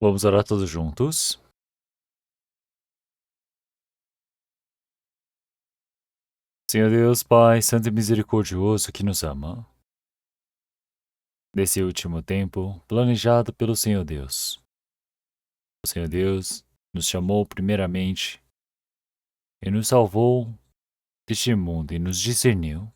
Vamos orar todos juntos. Senhor Deus, Pai, Santo e Misericordioso que nos ama, nesse último tempo planejado pelo Senhor Deus. O Senhor Deus nos chamou primeiramente e nos salvou deste mundo e nos discerniu.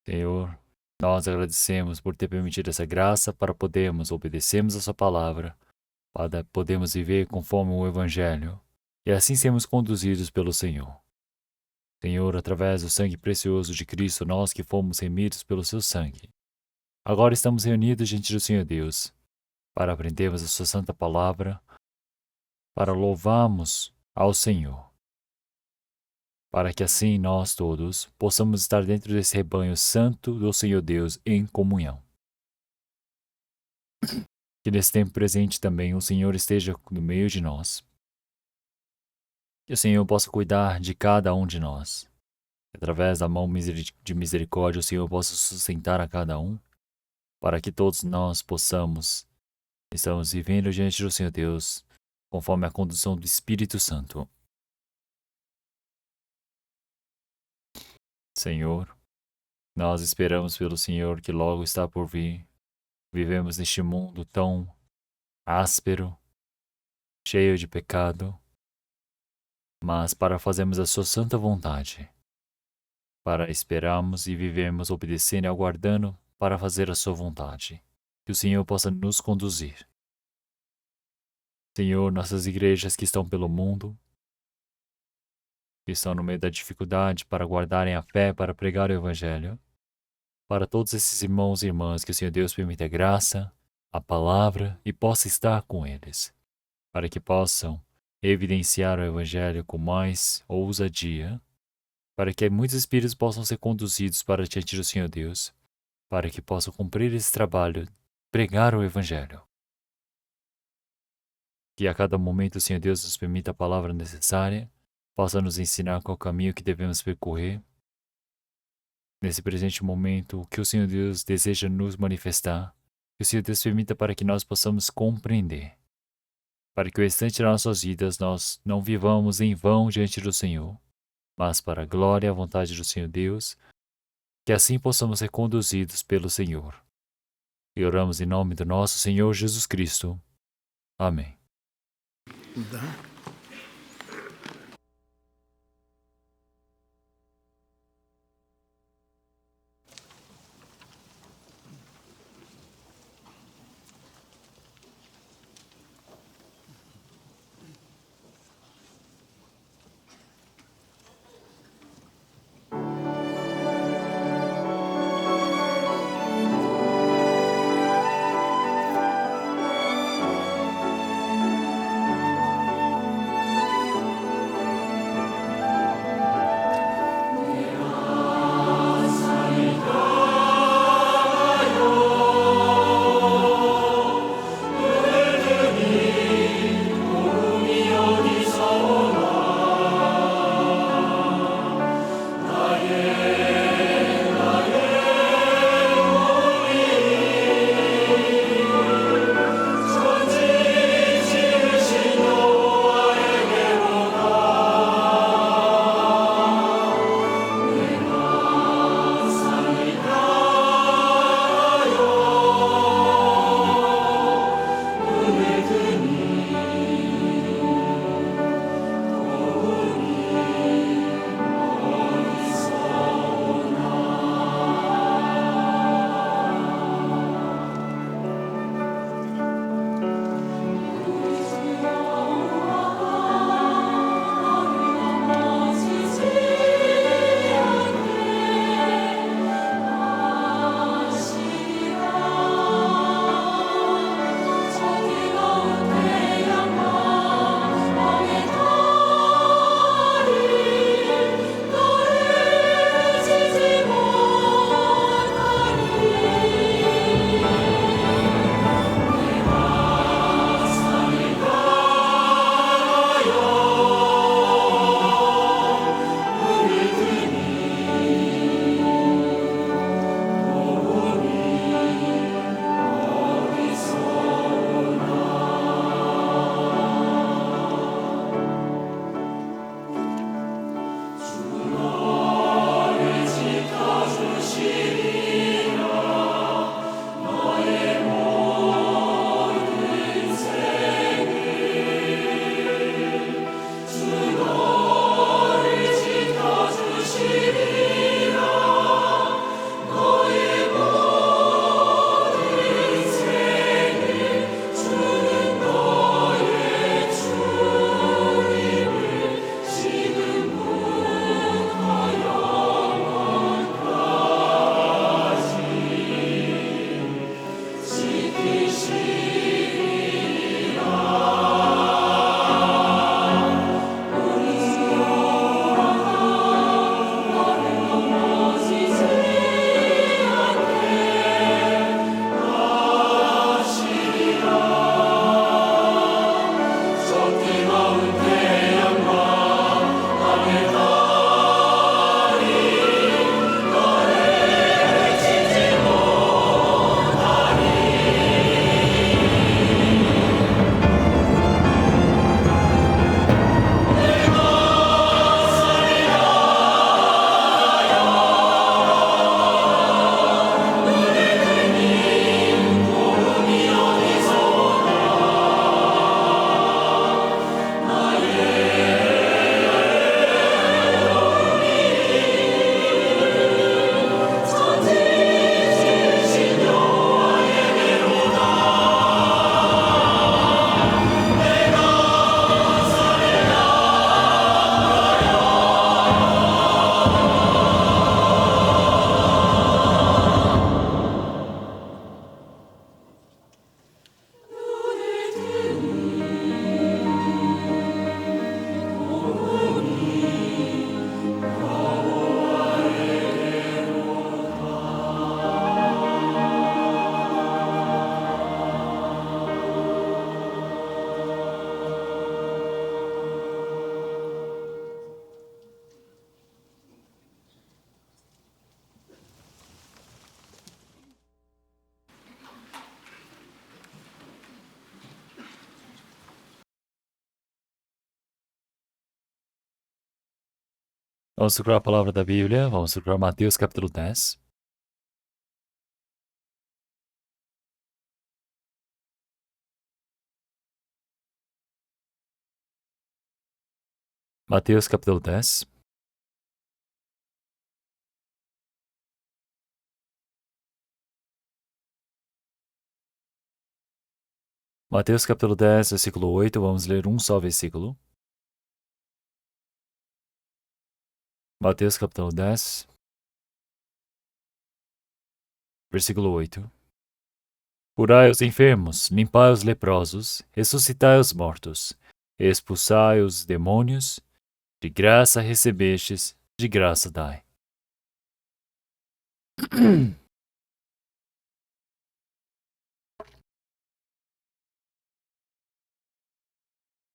Senhor, nós agradecemos por ter permitido essa graça para podermos obedecermos a Sua palavra, para podermos viver conforme o Evangelho e assim sermos conduzidos pelo Senhor. Senhor, através do sangue precioso de Cristo, nós que fomos remidos pelo seu sangue. Agora estamos reunidos diante do Senhor Deus, para aprendermos a sua santa palavra, para louvarmos ao Senhor, para que assim nós todos possamos estar dentro desse rebanho santo do Senhor Deus em comunhão. Que nesse tempo presente também o Senhor esteja no meio de nós, que o Senhor possa cuidar de cada um de nós, que através da mão de misericórdia o Senhor possa sustentar a cada um, para que todos nós possamos estamos vivendo diante do Senhor Deus, conforme a condução do Espírito Santo. Senhor, nós esperamos pelo Senhor que logo está por vir. Vivemos neste mundo tão áspero, cheio de pecado, mas para fazermos a sua santa vontade, para esperarmos e vivermos obedecendo e aguardando para fazer a sua vontade. Que o Senhor possa nos conduzir. Senhor, nossas igrejas que estão pelo mundo, que estão no meio da dificuldade para guardarem a fé, para pregar o Evangelho. Para todos esses irmãos e irmãs, que o Senhor Deus permita a graça, a palavra e possa estar com eles, para que possam evidenciar o Evangelho com mais ousadia, para que muitos espíritos possam ser conduzidos para diante do Senhor Deus, para que possam cumprir esse trabalho, pregar o Evangelho. Que a cada momento o Senhor Deus nos permita a palavra necessária, possa nos ensinar qual caminho que devemos percorrer. Nesse presente momento, o que o Senhor Deus deseja nos manifestar, que o Senhor Deus permita para que nós possamos compreender, para que o restante das nossas vidas nós não vivamos em vão diante do Senhor, mas para a glória e a vontade do Senhor Deus, que assim possamos ser conduzidos pelo Senhor. E oramos em nome do nosso Senhor Jesus Cristo. Amém. Vamos procurar a palavra da Bíblia, vamos procurar Mateus capítulo 10. Mateus capítulo 10. Mateus capítulo 10, versículo 8, vamos ler um só versículo. Mateus capítulo 10, versículo 8. Curai os enfermos, limpai os leprosos, ressuscitai os mortos, expulsai os demônios, de graça recebestes, de graça dai.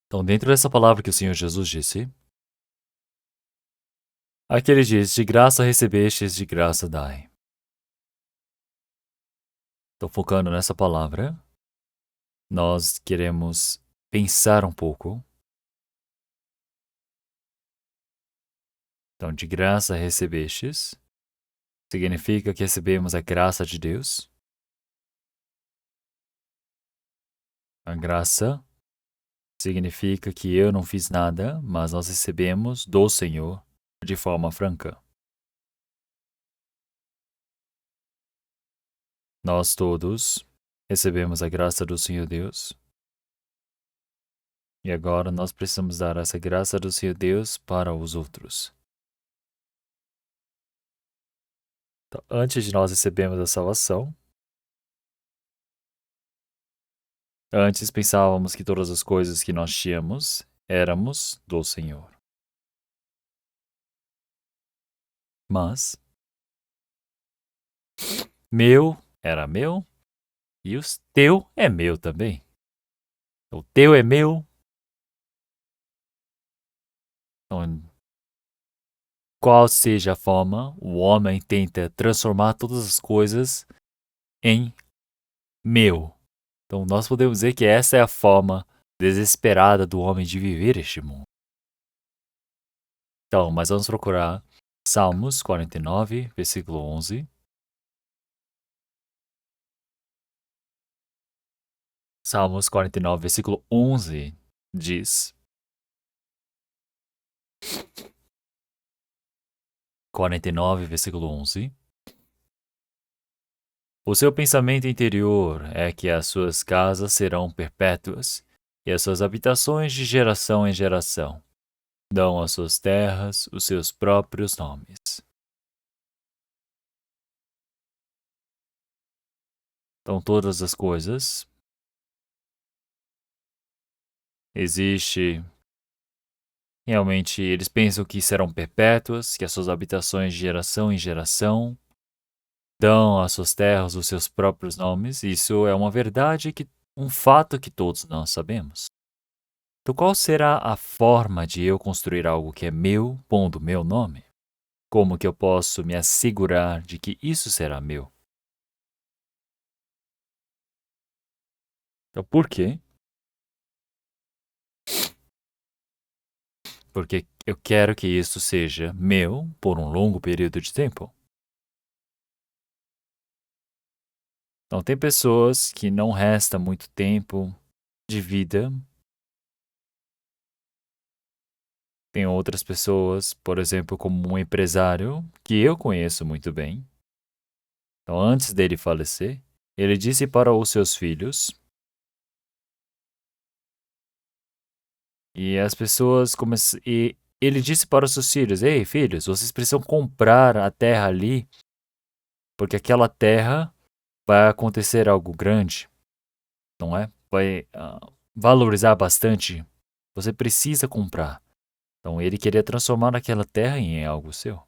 Então, dentro dessa palavra que o Senhor Jesus disse, aqui ele diz, de graça recebestes, de graça dai. Então, focando nessa palavra, nós queremos pensar um pouco. Então, de graça recebestes, significa que recebemos a graça de Deus. A graça significa que eu não fiz nada, mas nós recebemos do Senhor de forma franca. Nós todos recebemos a graça do Senhor Deus. E agora nós precisamos dar essa graça do Senhor Deus para os outros. Então, antes de nós recebermos a salvação, antes pensávamos que todas as coisas que nós tínhamos éramos do Senhor. Mas meu era meu e o teu é meu também. O teu é meu. Então, qual seja a forma, o homem tenta transformar todas as coisas em meu. Então, nós podemos dizer que essa é a forma desesperada do homem de viver este mundo. Então, mas vamos procurar Salmos 49, versículo 11. Salmos 49, versículo 11 diz: 49, versículo 11. O seu pensamento interior é que as suas casas serão perpétuas e as suas habitações de geração em geração. Dão às suas terras os seus próprios nomes. Então, todas as coisas existe. Realmente, eles pensam que serão perpétuas, que as suas habitações de geração em geração dão às suas terras os seus próprios nomes. Isso é uma verdade, um fato que todos nós sabemos. Então, qual será a forma de eu construir algo que é meu, pondo meu nome? Como que eu posso me assegurar de que isso será meu? Então, por quê? Porque eu quero que isso seja meu por um longo período de tempo. Então, tem pessoas que não resta muito tempo de vida. Tem outras pessoas, por exemplo, como um empresário que eu conheço muito bem. Então, antes dele falecer, ele disse para os seus filhos, e as pessoas e ele disse para os seus filhos: Ei, filhos, vocês precisam comprar a terra ali, porque aquela terra vai acontecer algo grande, não é? Vai valorizar bastante. Você precisa comprar. Então, ele queria transformar aquela terra em algo seu.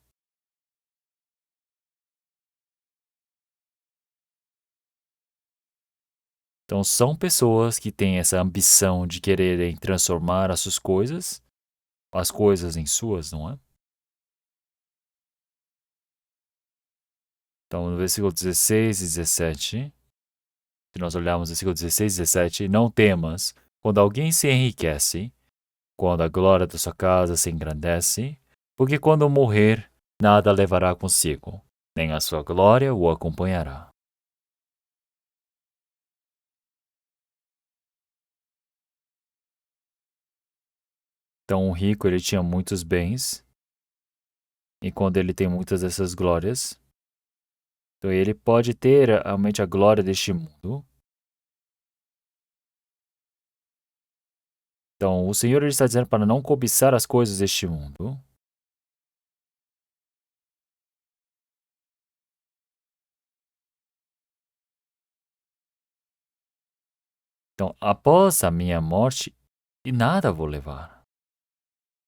Então, são pessoas que têm essa ambição de quererem transformar as coisas em suas, não é? Então, no versículo 16 e 17, se nós olharmos o versículo 16 e 17, não temas quando alguém se enriquece, quando a glória da sua casa se engrandece, Porque quando morrer, nada levará consigo, nem a sua glória o acompanhará. Então, o rico, ele tinha muitos bens, e quando ele tem muitas dessas glórias, então ele pode ter realmente a glória deste mundo. Então, o Senhor ele está dizendo para não cobiçar as coisas deste mundo. Então, após a minha morte, e nada vou levar.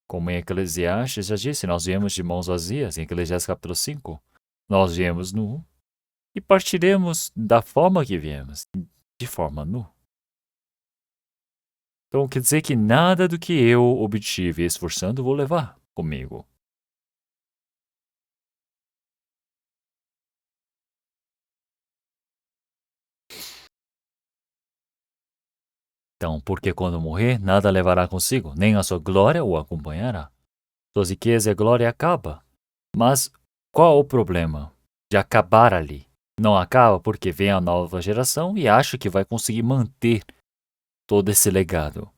Como em Eclesiastes já disse, nós viemos de mãos vazias, em Eclesiastes capítulo 5. Nós viemos nu e partiremos da forma que viemos, de forma nu. Então quer dizer que nada do que eu obtive esforçando vou levar comigo. Então, porque quando morrer, nada levará consigo, nem a sua glória o acompanhará. Suas riquezas e a glória acaba. Mas qual o problema de acabar ali? Não acaba porque vem a nova geração e acha que vai conseguir manter todo esse legado.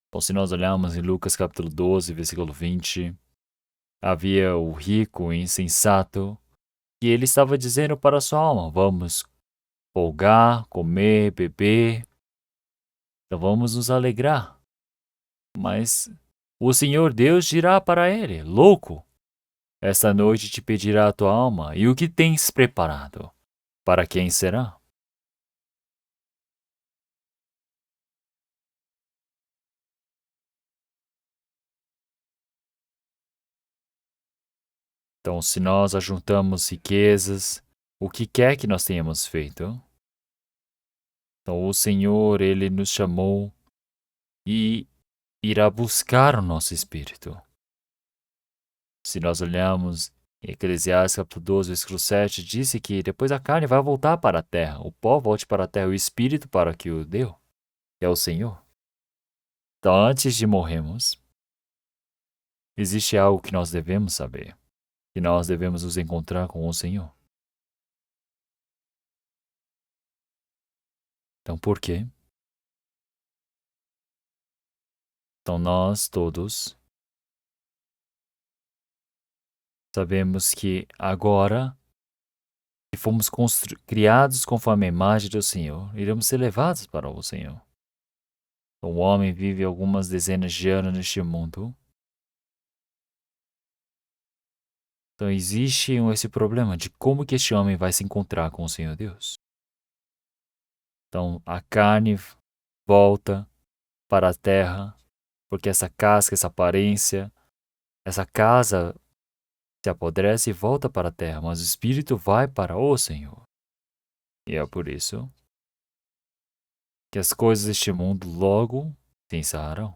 Então, se nós olharmos em Lucas capítulo 12, versículo 20, havia o rico e insensato, e ele estava dizendo para a sua alma: vamos folgar, comer, beber, então vamos nos alegrar. Mas o Senhor Deus dirá para ele: louco, esta noite te pedirá a tua alma, e o que tens preparado? Para quem será? Então, se nós ajuntamos riquezas, o que quer que nós tenhamos feito, então o Senhor, Ele nos chamou e irá buscar o nosso espírito. Se nós olharmos em Eclesiastes capítulo 12, versículo 7, disse que depois a carne vai voltar para a terra, o pó volte para a terra, o espírito para que o deu, que é o Senhor. Então, antes de morrermos, existe algo que nós devemos saber, que nós devemos nos encontrar com o Senhor. Então, por quê? Então, nós todos sabemos que agora que fomos criados conforme a imagem do Senhor, iremos ser levados para o Senhor. O homem vive algumas dezenas de anos neste mundo. Então existe esse problema de como que este homem vai se encontrar com o Senhor Deus. Então a carne volta para a terra, porque essa casca, essa aparência, essa casa se apodrece e volta para a terra, mas o espírito vai para o Senhor. E é por isso que as coisas deste mundo logo se encerrarão.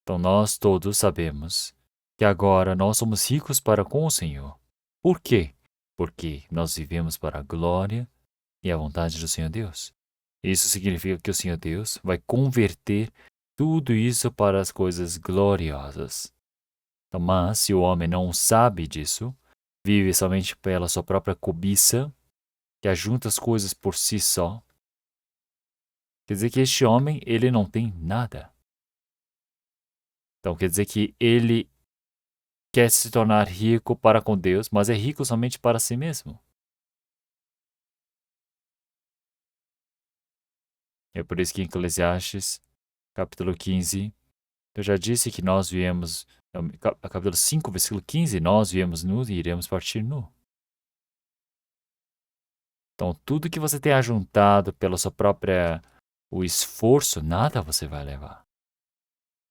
Então nós todos sabemos que agora nós somos ricos para com o Senhor. Por quê? Porque nós vivemos para a glória e a vontade do Senhor Deus. Isso significa que o Senhor Deus vai converter tudo isso para as coisas gloriosas. Então, mas se o homem não sabe disso, vive somente pela sua própria cobiça, que ajunta as coisas por si só, quer dizer que este homem, ele não tem nada. Então quer dizer que ele quer se tornar rico para com Deus, mas é rico somente para si mesmo. É por isso que em Eclesiastes, capítulo 15, eu já disse que nós viemos, capítulo 5, versículo 15, nós viemos nus e iremos partir nu. Então, tudo que você tem ajuntado pela sua própria, o esforço, nada você vai levar.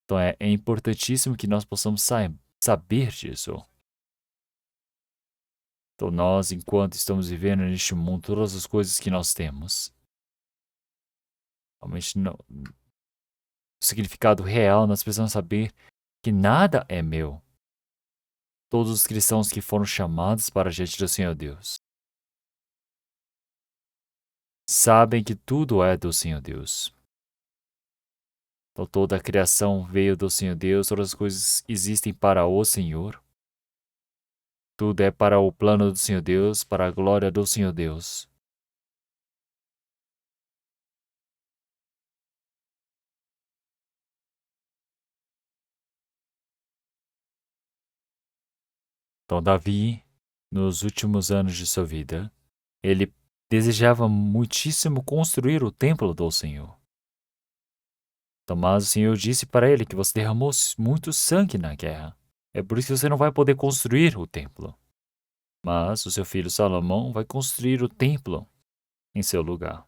Então, é importantíssimo que nós possamos saber disso. Então, nós, enquanto estamos vivendo neste mundo, todas as coisas que nós temos, realmente não, o significado real, nós precisamos saber que nada é meu. Todos os cristãos que foram chamados para diante do Senhor Deus. sabem que tudo é do Senhor Deus. Então, toda a criação veio do Senhor Deus, todas as coisas existem para o Senhor. Tudo é para o plano do Senhor Deus, para a glória do Senhor Deus. Então, Davi, nos últimos anos de sua vida, ele desejava muitíssimo construir o templo do Senhor. Então, mas o Senhor disse para ele que você derramou muito sangue na guerra. É por isso que você não vai poder construir o templo. Mas o seu filho Salomão vai construir o templo em seu lugar.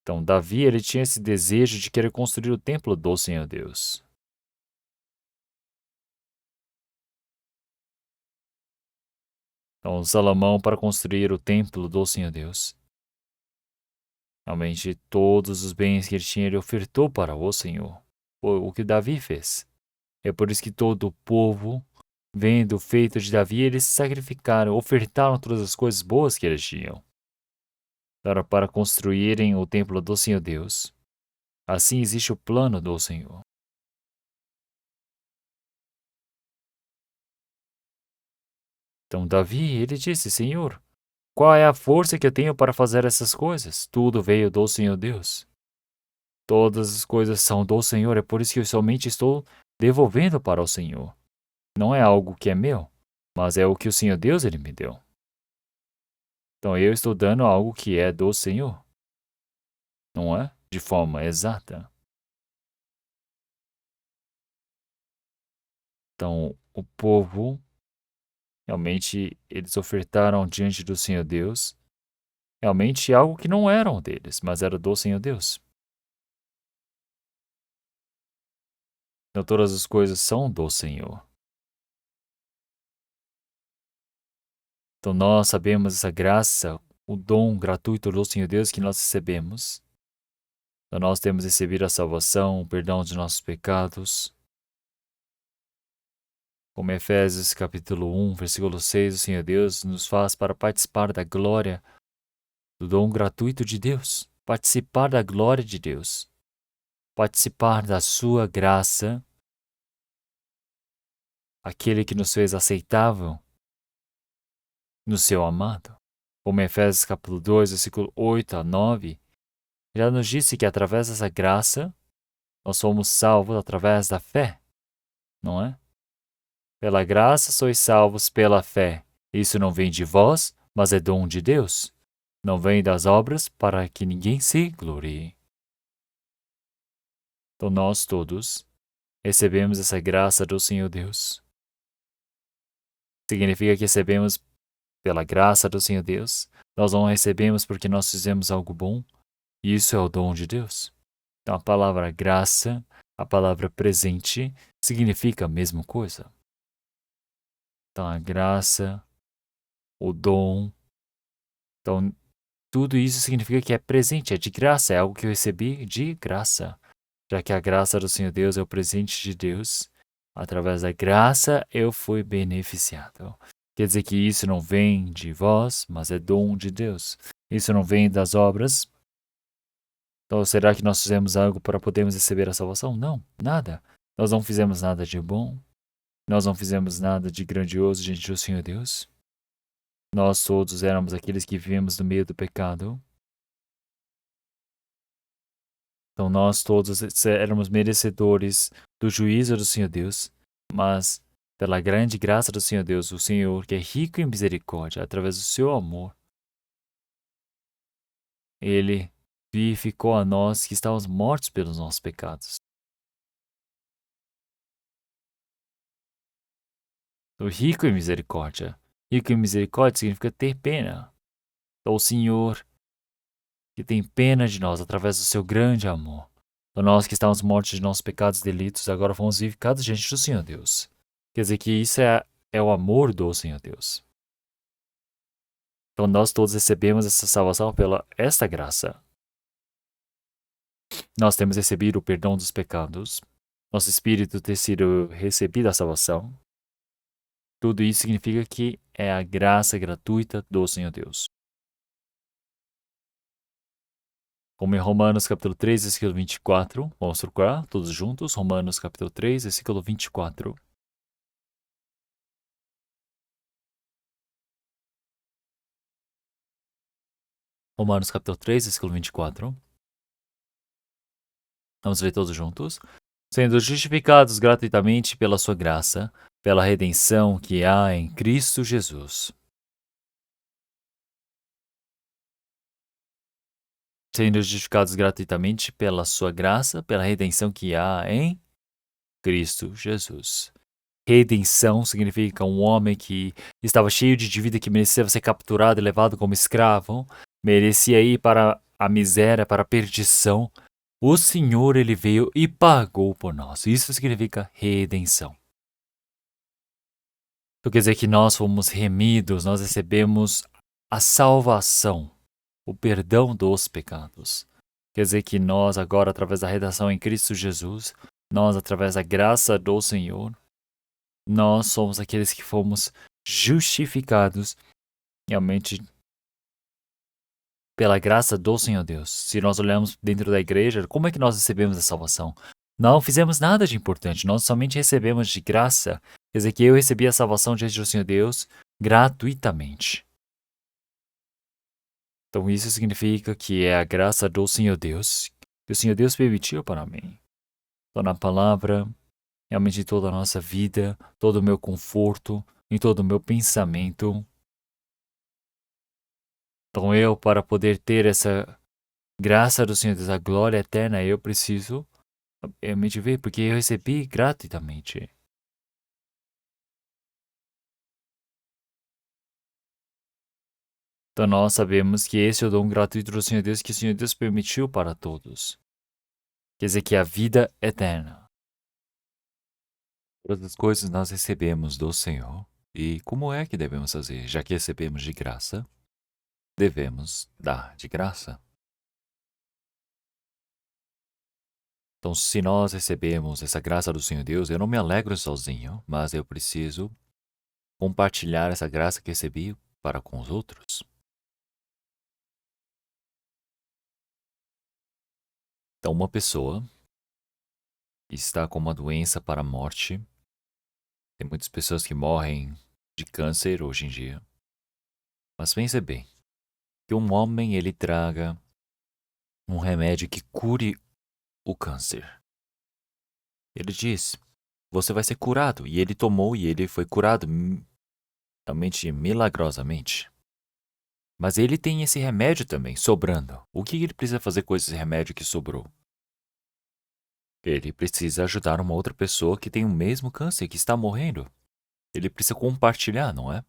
Então, Davi, ele tinha esse desejo de querer construir o templo do Senhor Deus. Então, Salomão, para construir o templo do Senhor Deus, realmente todos os bens que ele tinha, ele ofertou para o Senhor. Foi o que Davi fez. É por isso que todo o povo, vendo o feito de Davi, eles se sacrificaram, ofertaram todas as coisas boas que eles tinham para construírem o templo do Senhor Deus. Assim existe o plano do Senhor. Então Davi, ele disse, Senhor, qual é a força que eu tenho para fazer essas coisas? Tudo veio do Senhor Deus. Todas as coisas são do Senhor, é por isso que eu somente estou devolvendo para o Senhor. Não é algo que é meu, mas é o que o Senhor Deus ele me deu. Então eu estou dando algo que é do Senhor, não é? De forma exata. Então o povo, realmente, eles ofertaram diante do Senhor Deus, realmente algo que não eram deles, mas era do Senhor Deus. Então todas as coisas são do Senhor. Então nós sabemos essa graça, o dom gratuito do Senhor Deus que nós recebemos. Então nós temos recebido a salvação, o perdão de nossos pecados. Como Efésios capítulo 1, versículo 6, o Senhor Deus nos faz para participar da glória do dom gratuito de Deus. Participar da glória de Deus. Participar da sua graça, aquele que nos fez aceitável no seu amado. Como Efésios capítulo 2, versículo 8 a 9, já nos disse que através dessa graça, nós somos salvos através da fé, não é? Pela graça sois salvos pela fé. Isso não vem de vós, mas é dom de Deus. Não vem das obras para que ninguém se glorie. Então nós todos recebemos essa graça do Senhor Deus. Significa que recebemos pela graça do Senhor Deus. Nós não recebemos porque nós fizemos algo bom. E isso é o dom de Deus. Então a palavra graça, a palavra presente, significa a mesma coisa. Então a graça, o dom. Então tudo isso significa que é presente, é de graça, é algo que eu recebi de graça. Já que a graça do Senhor Deus é o presente de Deus, através da graça eu fui beneficiado. Quer dizer que isso não vem de vós, mas é dom de Deus. Isso não vem das obras. Então, será que nós fizemos algo para podermos receber a salvação? Não, nada. Nós não fizemos nada de bom. Nós não fizemos nada de grandioso diante do Senhor Deus. Nós todos éramos aqueles que vivemos no meio do pecado. Então nós todos éramos merecedores do juízo do Senhor Deus, mas pela grande graça do Senhor Deus, o Senhor, que é rico em misericórdia, através do seu amor, Ele vivificou a nós que estávamos mortos pelos nossos pecados. O rico em misericórdia. Rico em misericórdia significa ter pena. Então o Senhor, que tem pena de nós através do seu grande amor. Então nós que estávamos mortos de nossos pecados e delitos, agora fomos vivificados diante do Senhor Deus. Quer dizer que isso é o amor do Senhor Deus. Então nós todos recebemos essa salvação pela esta graça. Nós temos recebido o perdão dos pecados. Nosso espírito ter sido recebido a salvação. Tudo isso significa que é a graça gratuita do Senhor Deus. Como em Romanos capítulo 3, versículo 24. Vamos procurar todos juntos. Romanos capítulo 3, versículo 24. Romanos capítulo 3, versículo 24. Vamos ver todos juntos. Sendo justificados gratuitamente pela sua graça, pela redenção que há em Cristo Jesus. Sendo justificados gratuitamente pela sua graça, pela redenção que há em Cristo Jesus. Redenção significa um homem que estava cheio de dívida, que merecia ser capturado e levado como escravo, merecia ir para a miséria, para a perdição. O Senhor, ele veio e pagou por nós. Isso significa redenção. Isso quer dizer que nós fomos remidos, nós recebemos a salvação, o perdão dos pecados. Quer dizer que nós agora, através da redenção em Cristo Jesus, nós, através da graça do Senhor, nós somos aqueles que fomos justificados realmente pela graça do Senhor Deus. Se nós olharmos dentro da igreja, como é que nós recebemos a salvação? Não fizemos nada de importante, nós somente recebemos de graça. Quer dizer que eu recebi a salvação diante do Senhor Deus gratuitamente. Então isso significa que é a graça do Senhor Deus que o Senhor Deus permitiu para mim. Então na palavra, realmente toda a nossa vida, todo o meu conforto, em todo o meu pensamento. Então eu, para poder ter essa graça do Senhor Deus, a glória eterna, eu preciso realmente ver, porque eu recebi gratuitamente. Então nós sabemos que esse é o dom gratuito do Senhor Deus, que o Senhor Deus permitiu para todos. Quer dizer que a vida eterna. Todas as coisas nós recebemos do Senhor. E como é que devemos fazer? Já que recebemos de graça, devemos dar de graça. Então, se nós recebemos essa graça do Senhor Deus, eu não me alegro sozinho, mas eu preciso compartilhar essa graça que recebi para com os outros. Então, uma pessoa está com uma doença para a morte. Tem muitas pessoas que morrem de câncer hoje em dia. Mas pense bem, que um homem ele traga um remédio que cure o câncer. Ele diz: "Você vai ser curado", e ele tomou e ele foi curado realmente milagrosamente. Mas ele tem esse remédio também sobrando. O que ele precisa fazer com esse remédio que sobrou? Ele precisa ajudar uma outra pessoa que tem o mesmo câncer, que está morrendo. Ele precisa compartilhar, não é?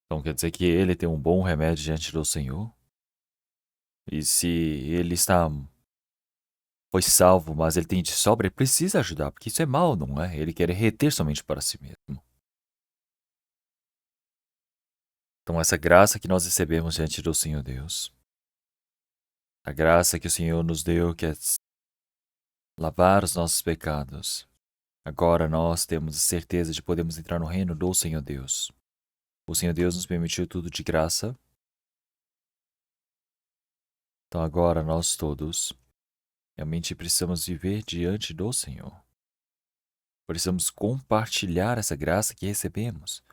Então quer dizer que ele tem um bom remédio diante do Senhor. E se ele foi salvo, mas ele tem de sobra, ele precisa ajudar, porque isso é mal, não é? Ele quer reter somente para si mesmo. Então essa graça que nós recebemos diante do Senhor Deus, a graça que o Senhor nos deu, que é lavar os nossos pecados. Agora nós temos a certeza de podermos entrar no reino do Senhor Deus. O Senhor Deus nos permitiu tudo de graça. Então agora nós todos realmente precisamos viver diante do Senhor. Precisamos compartilhar essa graça que recebemos.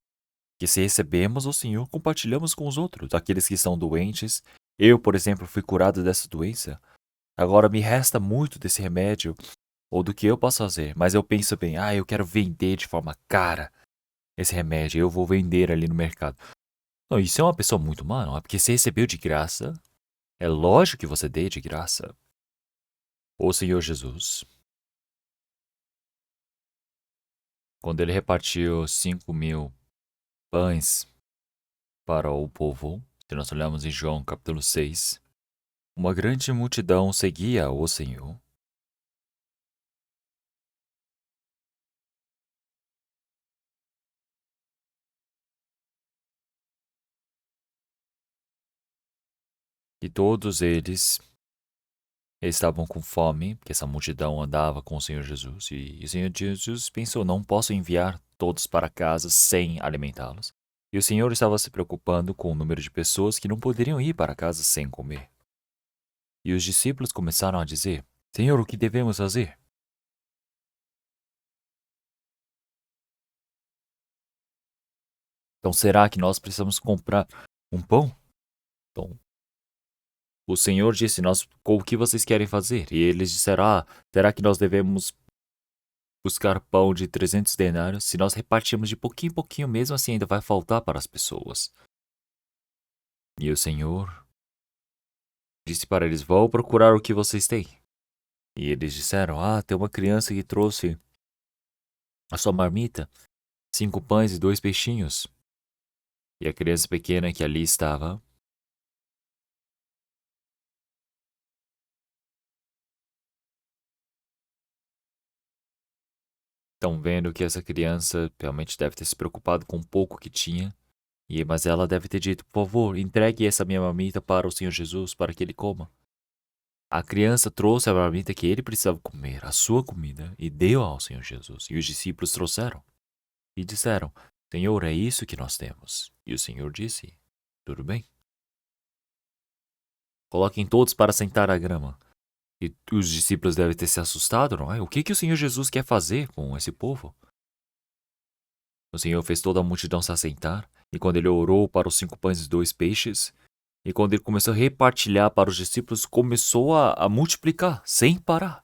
Que se recebemos o Senhor, compartilhamos com os outros, aqueles que estão doentes. Eu, por exemplo, fui curado dessa doença. Agora me resta muito desse remédio ou do que eu posso fazer, mas eu penso bem, eu quero vender de forma cara esse remédio, eu vou vender ali no mercado. Não, isso é uma pessoa muito má, não é? Porque você recebeu de graça, é lógico que você dê de graça. O Senhor Jesus, quando ele repartiu 5.000 pães para o povo, se nós olharmos em João capítulo 6, uma grande multidão seguia o Senhor. E todos eles Eles estavam com fome, porque essa multidão andava com o Senhor Jesus. E o Senhor Jesus pensou: não posso enviar todos para casa sem alimentá-los. E o Senhor estava se preocupando com o número de pessoas que não poderiam ir para casa sem comer. E os discípulos começaram a dizer: Senhor, o que devemos fazer? Então, será que nós precisamos comprar um pão? Então, o Senhor disse: o que vocês querem fazer? E eles disseram: será que nós devemos buscar pão de 300 denários? Se nós repartirmos de pouquinho em pouquinho, mesmo assim ainda vai faltar para as pessoas. E o Senhor disse para eles: vão procurar o que vocês têm. E eles disseram: tem uma criança que trouxe a sua marmita, 5 pães e 2 peixinhos. E a criança pequena que ali estava, estão vendo que essa criança realmente deve ter se preocupado com o pouco que tinha. Mas ela deve ter dito: por favor, entregue essa minha marmita para o Senhor Jesus, para que ele coma. A criança trouxe a marmita que ele precisava comer, a sua comida, e deu ao Senhor Jesus. E os discípulos trouxeram e disseram: Senhor, é isso que nós temos. E o Senhor disse: tudo bem. Coloquem todos para sentar à grama. E os discípulos devem ter se assustado, não é? O que o Senhor Jesus quer fazer com esse povo? O Senhor fez toda a multidão se assentar, e quando ele orou para os 5 pães e 2 peixes, e quando ele começou a repartilhar para os discípulos, começou a multiplicar, sem parar.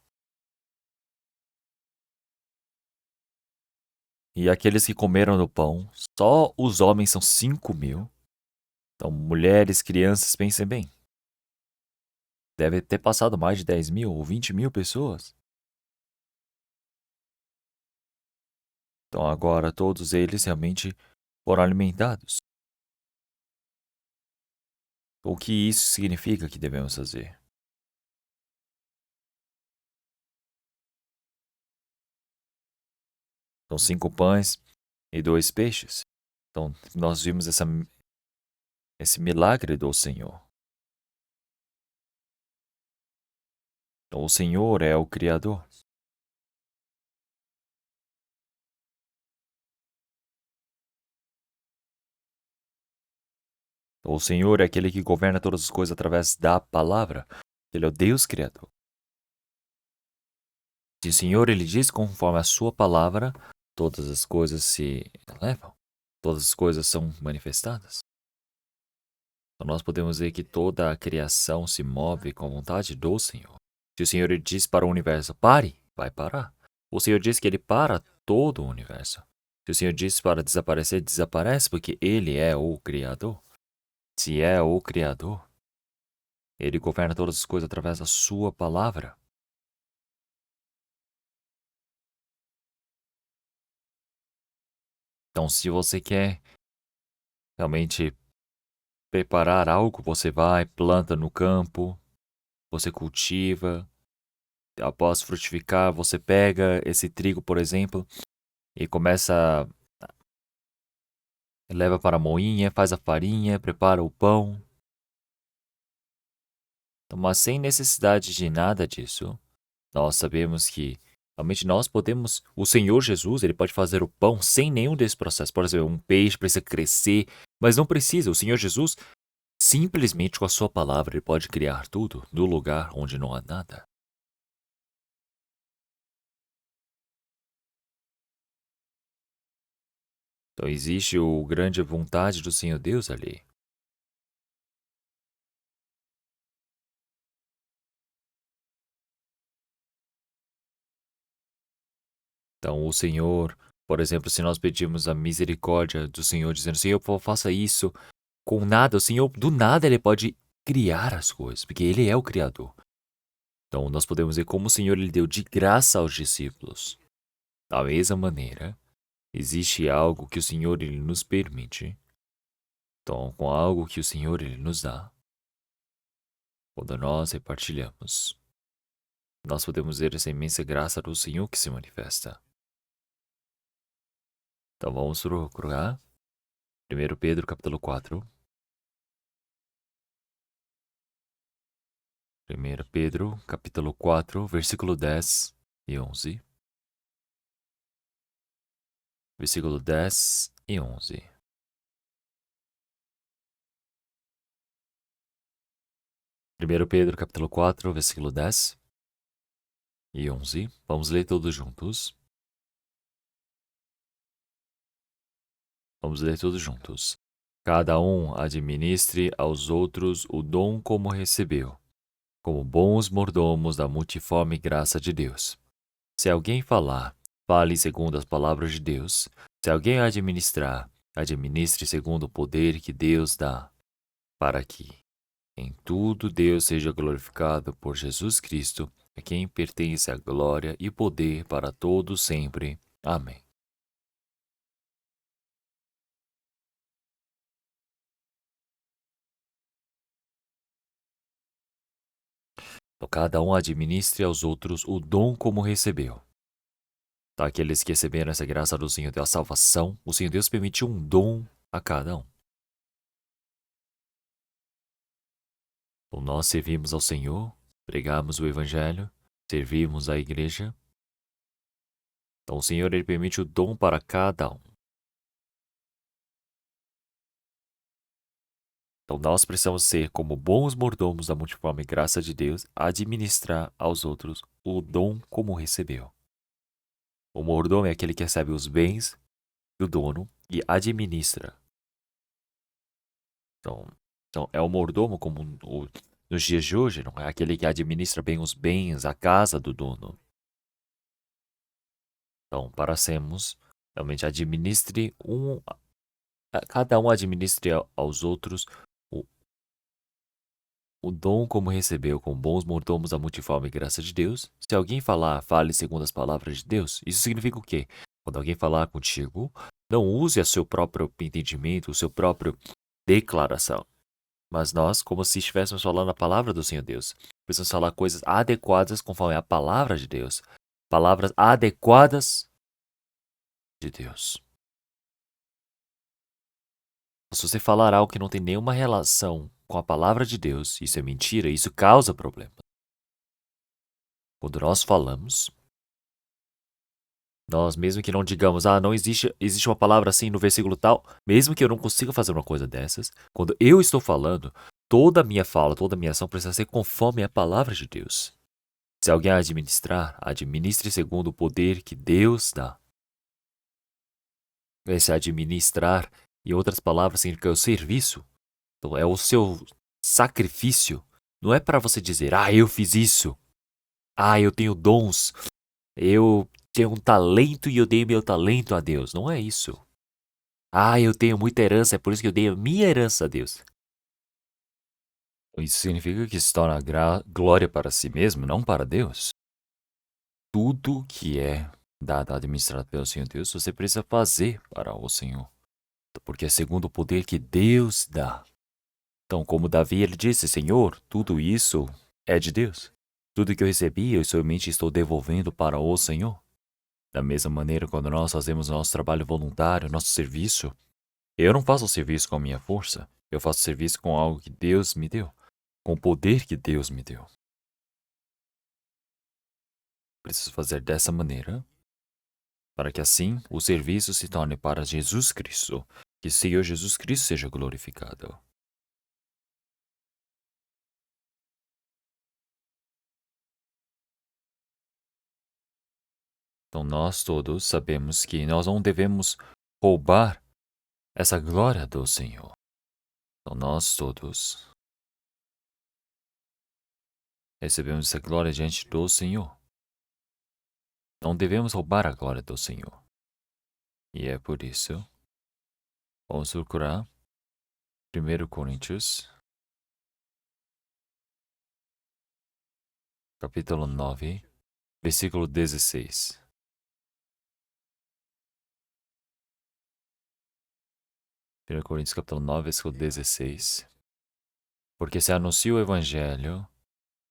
E aqueles que comeram do pão, só os homens são 5.000. Então, mulheres, crianças, pensem bem. Deve ter passado mais de 10.000 ou 20.000 pessoas. Então, agora todos eles realmente foram alimentados. O que isso significa que devemos fazer? São 5 pães e 2 peixes. Então, nós vimos esse milagre do Senhor. Então, o Senhor é o Criador. Então, o Senhor é aquele que governa todas as coisas através da palavra. Ele é o Deus Criador. Se o Senhor ele diz conforme a sua palavra, todas as coisas se elevam, todas as coisas são manifestadas. Então nós podemos ver que toda a criação se move com a vontade do Senhor. Se o Senhor ele diz para o universo, pare, vai parar. O Senhor diz que ele para todo o universo. Se o Senhor diz para desaparecer, desaparece porque ele é o Criador. Se é o Criador, ele governa todas as coisas através da sua palavra. Então, se você quer realmente preparar algo, você vai, planta no campo, você cultiva, após frutificar, você pega esse trigo, por exemplo, e começa, leva para a moinha, faz a farinha, prepara o pão. Então, mas sem necessidade de nada disso, nós sabemos que realmente nós podemos, o Senhor Jesus, ele pode fazer o pão sem nenhum desse processo. Por exemplo, um peixe precisa crescer, mas não precisa. O Senhor Jesus, simplesmente com a sua palavra, ele pode criar tudo do lugar onde não há nada. Então existe o grande vontade do Senhor Deus ali. Então o Senhor, por exemplo, se nós pedimos a misericórdia do Senhor, dizendo, Senhor, por favor, faça isso, com nada, o Senhor, do nada, ele pode criar as coisas, porque ele é o Criador. Então nós podemos ver como o Senhor ele deu de graça aos discípulos. Da mesma maneira, existe algo que o Senhor ele nos permite. Então, com algo que o Senhor ele nos dá, quando nós repartilhamos, nós podemos ver essa imensa graça do Senhor que se manifesta. Então vamos procurar 1 Pedro capítulo 4. 1 Pedro, capítulo 4, versículo 10 e 11. Versículo 10 e 11. 1 Pedro, capítulo 4, versículo 10 e 11. Vamos ler todos juntos. Vamos ler todos juntos. Cada um administre aos outros o dom como recebeu, como bons mordomos da multiforme graça de Deus. Se alguém falar, fale segundo as palavras de Deus. Se alguém administrar, administre segundo o poder que Deus dá, para que em tudo Deus seja glorificado por Jesus Cristo, a quem pertence a glória e poder para todos sempre. Amém. Então, cada um administre aos outros o dom como recebeu. Então, aqueles que receberam essa graça do Senhor Deus, a salvação, o Senhor Deus permitiu um dom a cada um. Então, nós servimos ao Senhor, pregamos o Evangelho, servimos a igreja. Então, o Senhor ele permite o dom para cada um. Então, nós precisamos ser como bons mordomos da multiforme graça de Deus, administrar aos outros o dom como recebeu. O mordomo é aquele que recebe os bens do dono e administra. Então é o mordomo como nos dias de hoje, não é aquele que administra bem os bens, a casa do dono. Então, para sermos, realmente cada um administre aos outros o, o dom como recebeu, com bons mordomos da multiforme graça de Deus. Se alguém falar, fale segundo as palavras de Deus. Isso significa o quê? Quando alguém falar contigo, não use o seu próprio entendimento, o seu próprio declaração. Mas nós, como se estivéssemos falando a palavra do Senhor Deus, precisamos falar coisas adequadas conforme a palavra de Deus. Palavras adequadas de Deus. Se você falar algo que não tem nenhuma relação com a palavra de Deus, isso é mentira, isso causa problema. Quando nós falamos, nós mesmo que não digamos, não existe uma palavra assim no versículo tal, mesmo que eu não consiga fazer uma coisa dessas, quando eu estou falando, toda a minha fala, toda a minha ação precisa ser conforme a palavra de Deus. Se alguém administrar, administre segundo o poder que Deus dá. Esse administrar, em outras palavras, significa o serviço. Então, é o seu sacrifício. Não é para você dizer, eu fiz isso. Eu tenho dons. Eu tenho um talento e eu dei meu talento a Deus. Não é isso. Eu tenho muita herança, é por isso que eu dei a minha herança a Deus. Isso significa que se torna glória para si mesmo, não para Deus. Tudo que é dado administrado pelo Senhor Deus, você precisa fazer para o Senhor. Porque é segundo o poder que Deus dá. Então, como Davi, ele disse, Senhor, tudo isso é de Deus. Tudo que eu recebi, eu somente estou devolvendo para o Senhor. Da mesma maneira, quando nós fazemos nosso trabalho voluntário, nosso serviço, eu não faço o serviço com a minha força. Eu faço o serviço com algo que Deus me deu. Com o poder que Deus me deu. Preciso fazer dessa maneira, para que assim o serviço se torne para Jesus Cristo, que o Senhor Jesus Cristo seja glorificado. Então nós todos sabemos que nós não devemos roubar essa glória do Senhor. Então nós todos recebemos essa glória diante do Senhor. Não devemos roubar a glória do Senhor. E é por isso, vamos procurar 1 Coríntios, capítulo 9, versículo 16. 1 Coríntios, capítulo 9, versículo 16. Porque se anuncio o Evangelho,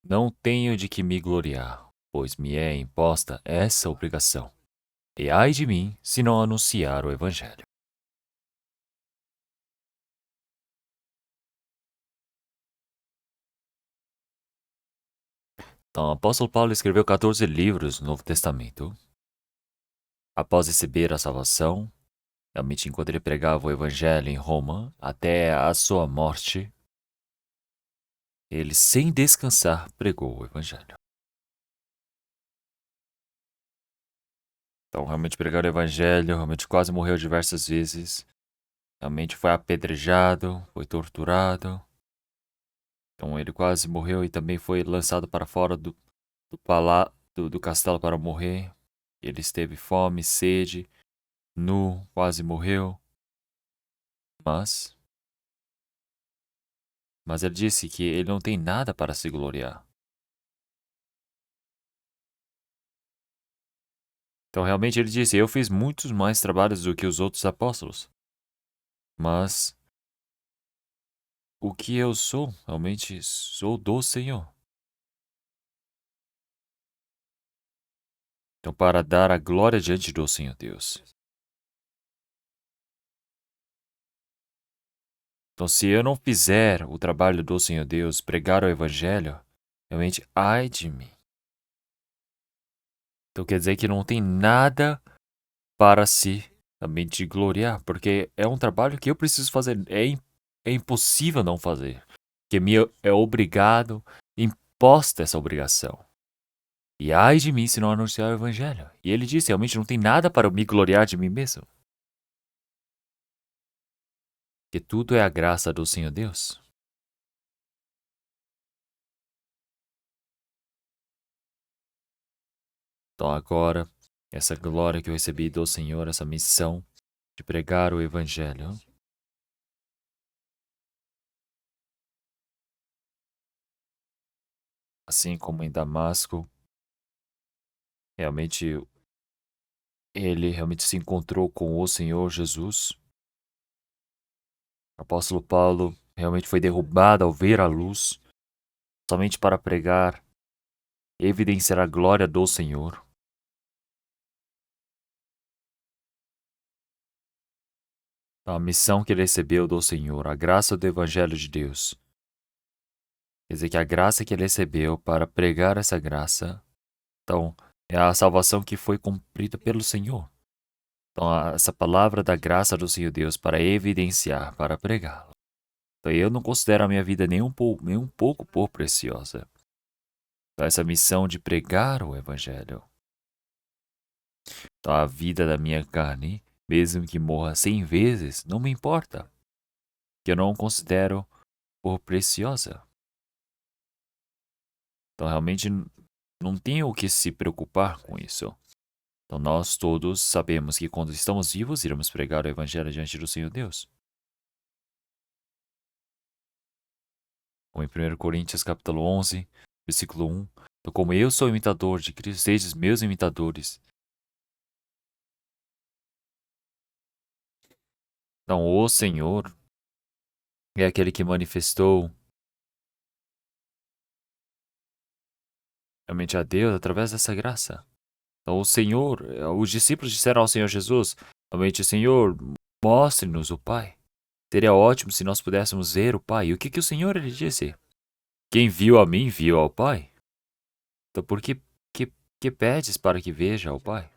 não tenho de que me gloriar, pois me é imposta essa obrigação. E ai de mim, se não anunciar o Evangelho. Então, o apóstolo Paulo escreveu 14 livros no Novo Testamento. Após receber a salvação, realmente enquanto ele pregava o evangelho em Roma, até a sua morte, ele sem descansar pregou o evangelho. Então, realmente pregar o evangelho, realmente quase morreu diversas vezes. Realmente foi apedrejado, foi torturado. Então, ele quase morreu e também foi lançado para fora do castelo para morrer. Ele esteve fome, sede, nu, quase morreu. Mas ele disse que ele não tem nada para se gloriar. Então, realmente, ele disse: Eu fiz muitos mais trabalhos do que os outros apóstolos. Mas o que eu sou, realmente sou do Senhor. Então, para dar a glória diante do Senhor Deus. Então, se eu não fizer o trabalho do Senhor Deus, pregar o Evangelho, realmente, ai de mim. Então, quer dizer que não tem nada para se realmente gloriar, porque é um trabalho que eu preciso fazer. É impossível não fazer. Que me é obrigado, imposta essa obrigação. E ai de mim se não anunciar o Evangelho. E ele disse, realmente não tem nada para eu me gloriar de mim mesmo. Que tudo é a graça do Senhor Deus. Então agora, essa glória que eu recebi do Senhor, essa missão de pregar o Evangelho, assim como em Damasco, realmente ele realmente se encontrou com o Senhor Jesus. O apóstolo Paulo realmente foi derrubado ao ver a luz, somente para pregar e evidenciar a glória do Senhor. A missão que ele recebeu do Senhor, a graça do Evangelho de Deus. Quer dizer que a graça que ele recebeu para pregar essa graça, então, é a salvação que foi cumprida pelo Senhor. Então, essa palavra da graça do Senhor Deus para evidenciar, para pregá-la. Então, eu não considero a minha vida nem um pouco por preciosa. Então, essa missão de pregar o Evangelho. Então, a vida da minha carne, mesmo que morra 100 vezes, não me importa. Que eu não considero por preciosa. Então, realmente, não tenho o que se preocupar com isso. Então, nós todos sabemos que quando estamos vivos, iremos pregar o Evangelho diante do Senhor Deus. Como em 1 Coríntios capítulo 11, versículo 1. Então, como eu sou imitador de Cristo, sejam meus imitadores. Então, o Senhor é aquele que manifestou realmente a Deus através dessa graça. Então, o Senhor, os discípulos disseram ao Senhor Jesus, realmente, Senhor, mostre-nos o Pai. Seria ótimo se nós pudéssemos ver o Pai. E o que, que o Senhor ele disse? Quem viu a mim, viu ao Pai. Então, por que pedes para que veja ao Pai?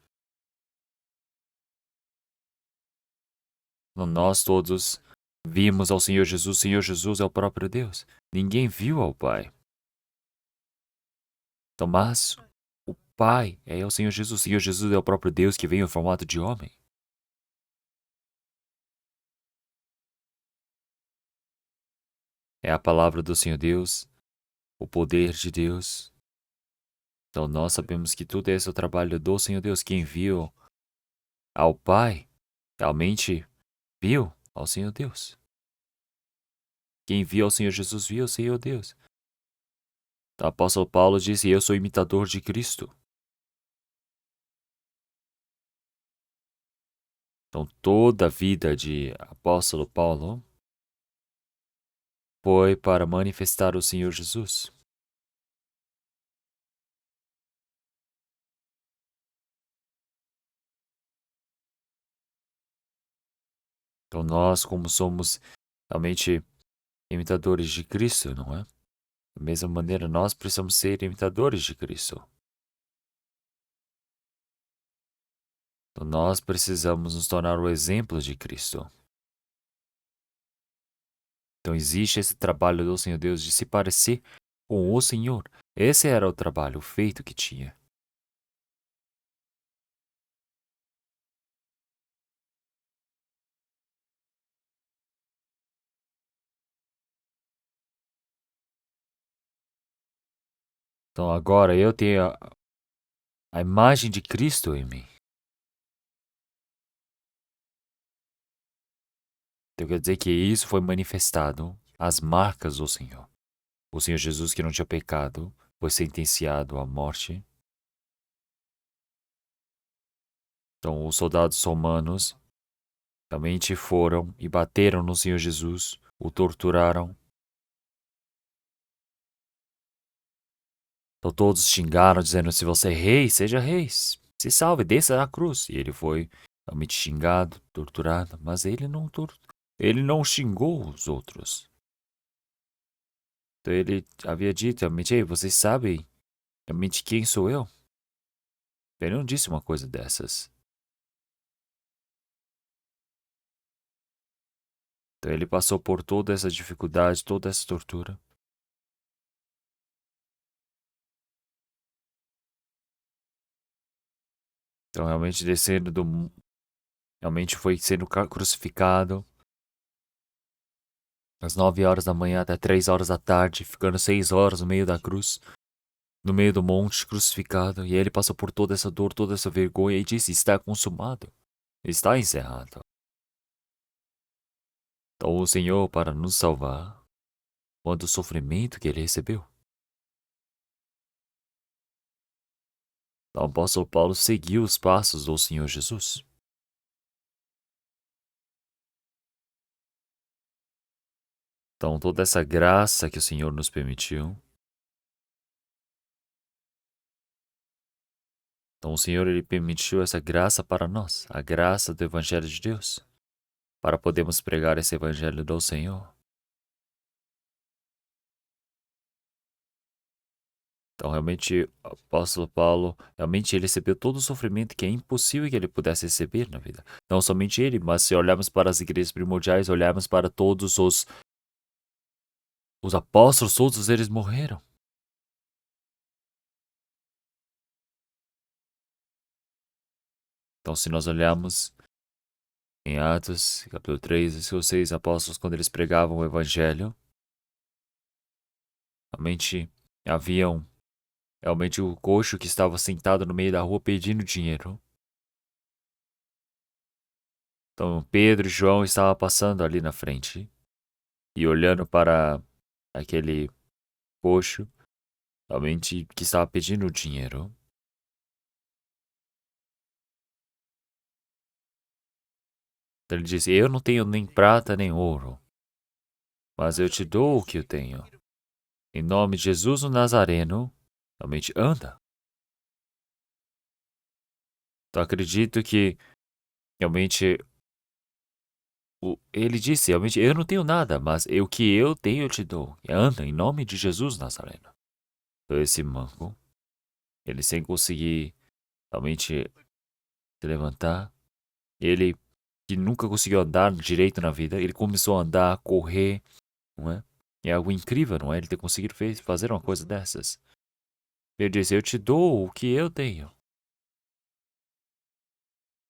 Então, nós todos vimos ao Senhor Jesus. O Senhor Jesus é o próprio Deus. Ninguém viu ao Pai. Então, mas o Pai é o Senhor Jesus. O Senhor Jesus é o próprio Deus que veio em formato de homem. É a palavra do Senhor Deus, o poder de Deus. Então, nós sabemos que tudo esse é o trabalho do Senhor Deus. Quem viu ao Pai, realmente viu ao Senhor Deus. Quem viu ao Senhor Jesus, viu ao Senhor Deus. O apóstolo Paulo disse, eu sou imitador de Cristo. Então, toda a vida de apóstolo Paulo foi para manifestar o Senhor Jesus. Então, nós, como somos realmente imitadores de Cristo, não é? Da mesma maneira, nós precisamos ser imitadores de Cristo. Então, nós precisamos nos tornar o exemplo de Cristo. Então, existe esse trabalho do Senhor Deus de se parecer com o Senhor. Esse era o trabalho, o feito que tinha. Então, agora eu tenho a imagem de Cristo em mim. Então, quer dizer que isso foi manifestado, as marcas do Senhor. O Senhor Jesus, que não tinha pecado, foi sentenciado à morte. Então, os soldados romanos realmente foram e bateram no Senhor Jesus, o torturaram. Então, todos xingaram, dizendo: se você é rei, seja rei, se salve, desça da cruz. E ele foi realmente xingado, torturado, mas ele não xingou os outros. Então, ele havia dito realmente: ei, vocês sabem realmente quem sou eu? Ele não disse uma coisa dessas. Então, ele passou por toda essa dificuldade, toda essa tortura. Então, realmente descendo realmente foi sendo crucificado às 9 horas da manhã até 3 horas da tarde, ficando 6 horas no meio da cruz, no meio do monte, crucificado. E ele passou por toda essa dor, toda essa vergonha e disse: está consumado, está encerrado. Então, o Senhor, para nos salvar, quanto o sofrimento que ele recebeu. Então, o apóstolo Paulo seguiu os passos do Senhor Jesus. Então, toda essa graça que o Senhor nos permitiu. Então, o Senhor, ele permitiu essa graça para nós, a graça do Evangelho de Deus, para podermos pregar esse Evangelho do Senhor. Então, realmente, o apóstolo Paulo, realmente ele recebeu todo o sofrimento que é impossível que ele pudesse receber na vida. Não somente ele, mas se olharmos para as igrejas primordiais, olharmos para todos os apóstolos, todos eles morreram. Então, se nós olharmos em Atos, capítulo 3, os 6 apóstolos, quando eles pregavam o Evangelho, realmente haviam realmente o coxo que estava sentado no meio da rua pedindo dinheiro. Então Pedro e João estavam passando ali na frente e olhando para aquele coxo, realmente que estava pedindo dinheiro. Então ele disse: eu não tenho nem prata nem ouro, mas eu te dou o que eu tenho. Em nome de Jesus o Nazareno, realmente anda. Então acredito que realmente ele disse: realmente eu não tenho nada, mas o que eu tenho eu te dou. E anda em nome de Jesus Nazareno. Então esse manco, ele sem conseguir realmente se levantar, ele que nunca conseguiu andar direito na vida, ele começou a andar, a correr, não é? É algo incrível, não é? Ele ter conseguido fazer uma coisa dessas. Ele disse: eu te dou o que eu tenho.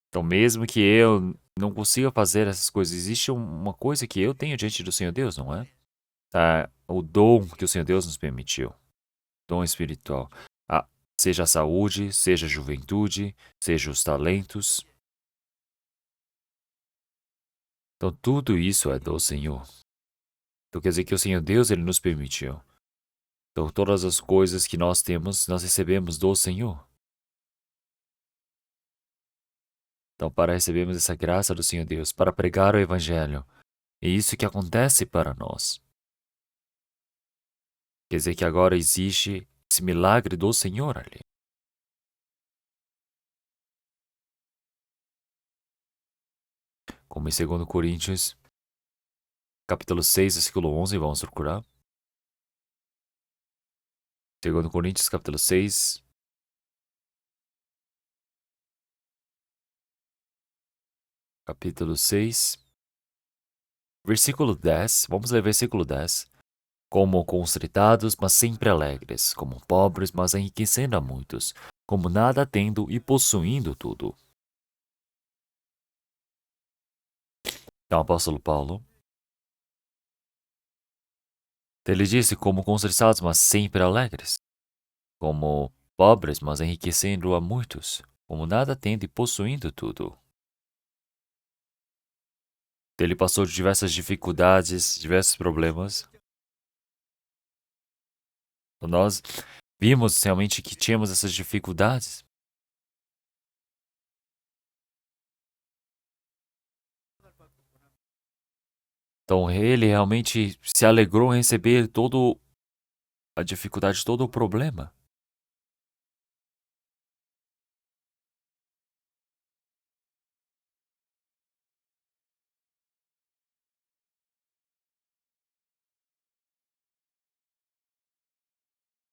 Então, mesmo que eu não consiga fazer essas coisas, existe uma coisa que eu tenho diante do Senhor Deus, não é? Tá? O dom que o Senhor Deus nos permitiu, dom espiritual. Ah, seja a saúde, seja a juventude, seja os talentos. Então, tudo isso é do Senhor. Então, quer dizer que o Senhor Deus, ele nos permitiu. Então, todas as coisas que nós temos, nós recebemos do Senhor. Então, para recebermos essa graça do Senhor Deus, para pregar o Evangelho, é isso que acontece para nós. Quer dizer que agora existe esse milagre do Senhor ali. Como em 2 Coríntios, capítulo 6, versículo 11, vamos procurar. Segundo Coríntios, capítulo 6, capítulo 6, versículo 10. Vamos ler versículo 10. Como constritados, mas sempre alegres, como pobres, mas enriquecendo a muitos, como nada tendo e possuindo tudo. Então, o apóstolo Paulo, ele disse como constritados, mas sempre alegres, como pobres, mas enriquecendo a muitos, como nada tendo e possuindo tudo. Ele passou de diversas dificuldades, diversos problemas. Nós vimos realmente que tínhamos essas dificuldades. Então ele realmente se alegrou em receber toda a dificuldade, todo o problema.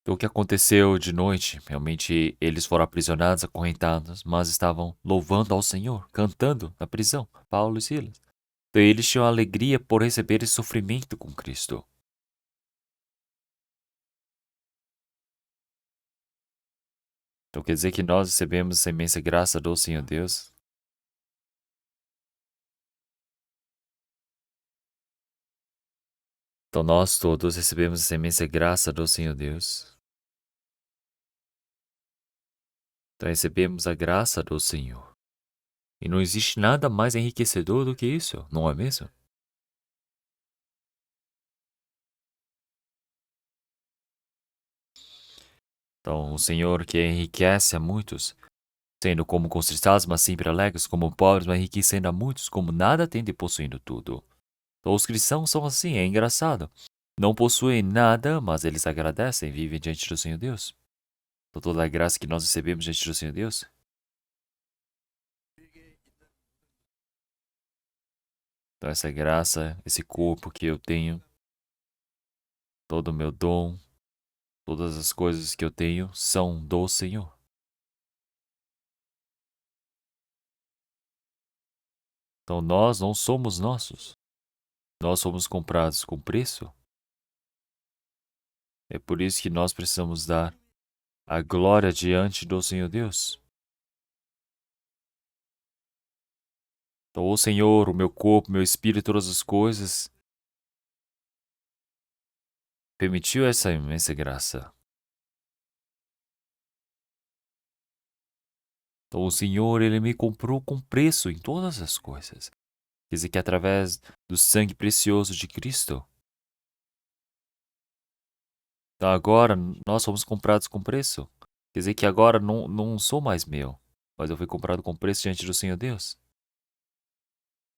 Então, o que aconteceu de noite? Realmente eles foram aprisionados, acorrentados, mas estavam louvando ao Senhor, cantando na prisão, Paulo e Silas. Então eles tinham alegria por receber esse sofrimento com Cristo. Então quer dizer que nós recebemos essa imensa graça do Senhor Deus. Então nós todos recebemos essa imensa graça do Senhor Deus. Então recebemos a graça do Senhor. E não existe nada mais enriquecedor do que isso, não é mesmo? Então o Senhor que enriquece a muitos, sendo como contristados, mas sempre alegres, como pobres, mas enriquecendo a muitos, como nada tendo e possuindo tudo. Então os cristãos são assim, é engraçado. Não possuem nada, mas eles agradecem e vivem diante do Senhor Deus. Por toda a graça que nós recebemos diante do Senhor Deus. Então essa graça, esse corpo que eu tenho, todo o meu dom, todas as coisas que eu tenho são do Senhor. Então nós não somos nossos. Nós somos comprados com preço. É por isso que nós precisamos dar a glória diante do Senhor Deus. Então, o Senhor, o meu corpo, meu espírito, todas as coisas, permitiu essa imensa graça. Então, o Senhor, Ele me comprou com preço em todas as coisas. Quer dizer que através do sangue precioso de Cristo. Então, agora nós somos comprados com preço. Quer dizer que agora não sou mais meu, mas eu fui comprado com preço diante do Senhor Deus.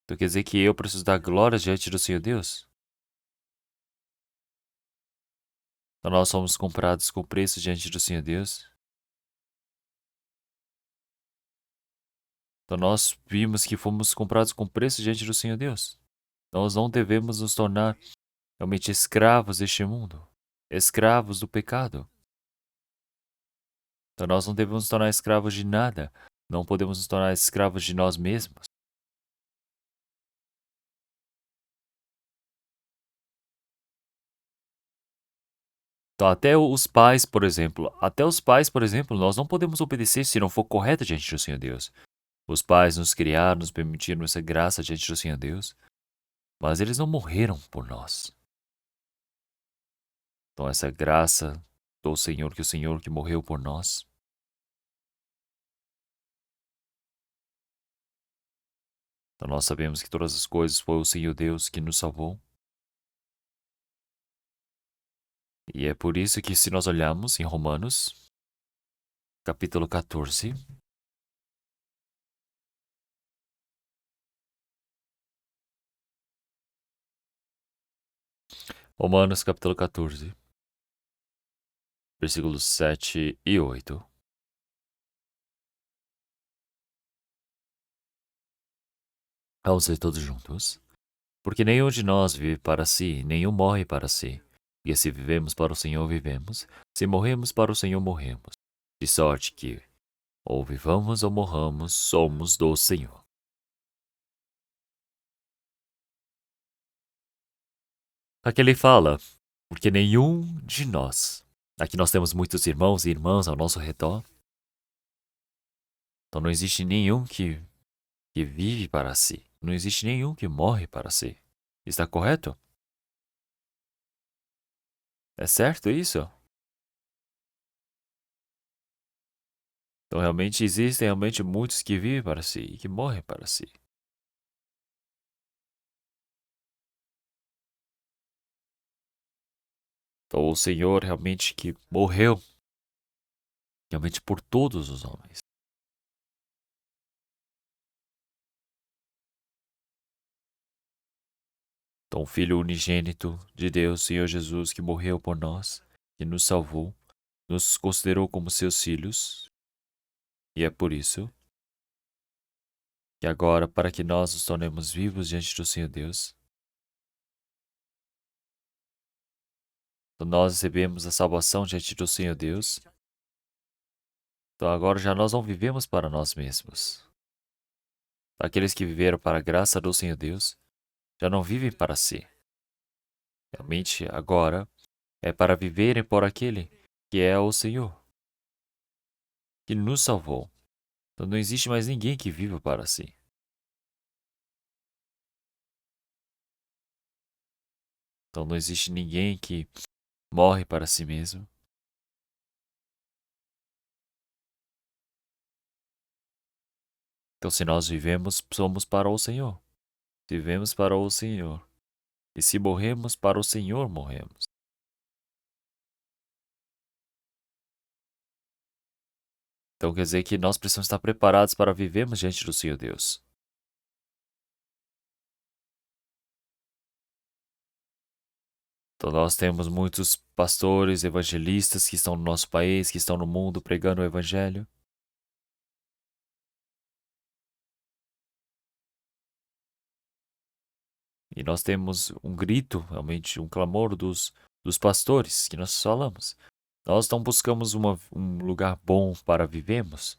Então, quer dizer que eu preciso dar glória diante do Senhor Deus. Então, nós somos comprados com preço diante do Senhor Deus. Então, nós vimos que fomos comprados com preço diante do Senhor Deus. Nós não devemos nos tornar realmente escravos deste mundo, escravos do pecado. Então, nós não devemos nos tornar escravos de nada. Não podemos nos tornar escravos de nós mesmos. Então, até os pais, por exemplo, nós não podemos obedecer se não for correto diante do Senhor Deus. Os pais nos criaram, nos permitiram essa graça diante do Senhor Deus, mas eles não morreram por nós. Então, essa graça do Senhor, que o Senhor que morreu por nós. Então, nós sabemos que todas as coisas foi o Senhor Deus que nos salvou. E é por isso que, se nós olharmos em Romanos, capítulo 14, Romanos, capítulo 14, versículos 7 e 8. Vamos ler todos juntos. Porque nenhum de nós vive para si, nenhum morre para si. E se vivemos para o Senhor, vivemos. Se morremos para o Senhor, morremos. De sorte que, ou vivamos ou morramos, somos do Senhor. Aqui ele fala, porque nenhum de nós. Aqui nós temos muitos irmãos e irmãs ao nosso redor. Então não existe nenhum que vive para si. Não existe nenhum que morre para si. Está correto? É certo isso? Então realmente existem muitos que vivem para si e que morrem para si. Então o Senhor realmente que morreu realmente por todos os homens. Então o Filho unigênito de Deus, Senhor Jesus, que morreu por nós, que nos salvou, nos considerou como seus filhos. E é por isso que agora, para que nós nos tornemos vivos diante do Senhor Deus, então nós recebemos a salvação diante do Senhor Deus. Então agora já nós não vivemos para nós mesmos. Aqueles que viveram para a graça do Senhor Deus já não vivem para si. Realmente agora é para viverem por aquele que é o Senhor, que nos salvou. Então não existe mais ninguém que viva para si. Então não existe ninguém que morre para si mesmo. Então se nós vivemos, somos para o Senhor. Se vivemos para o Senhor. E se morremos para o Senhor, morremos. Então quer dizer que nós precisamos estar preparados para vivermos diante do Senhor Deus. Então nós temos muitos pastores, evangelistas que estão no nosso país, que estão no mundo pregando o evangelho. E nós temos um grito, realmente um clamor dos pastores que nós falamos. Nós não buscamos um lugar bom para vivermos,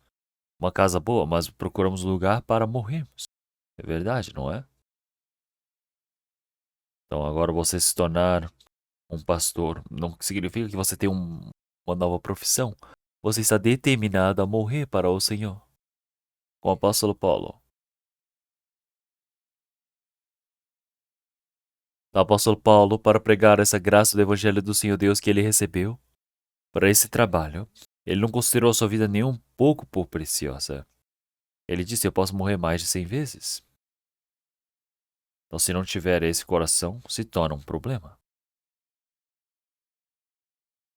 uma casa boa, mas procuramos um lugar para morrermos. É verdade, não é? Então agora você se tornar um pastor não significa que você tem uma nova profissão. Você está determinado a morrer para o Senhor. Com o apóstolo Paulo. O apóstolo Paulo, para pregar essa graça do evangelho do Senhor Deus que ele recebeu, para esse trabalho, ele não considerou a sua vida nem um pouco por preciosa. Ele disse, eu posso morrer mais de 100 vezes. Então, se não tiver esse coração, se torna um problema.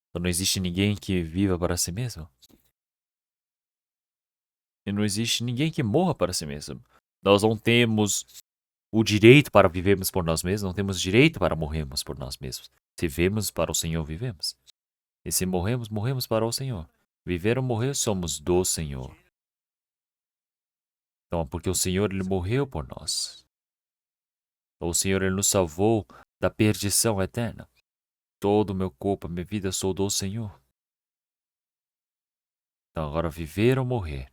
Então, não existe ninguém que viva para si mesmo. E não existe ninguém que morra para si mesmo. Nós não temos o direito para vivermos por nós mesmos, não temos direito para morrermos por nós mesmos. Se vivemos para o Senhor, vivemos. E se morremos, morremos para o Senhor. Viver ou morrer, somos do Senhor. Então, porque o Senhor, Ele morreu por nós. O Senhor, Ele nos salvou da perdição eterna. Todo o meu corpo, a minha vida, sou do Senhor. Então, agora viver ou morrer.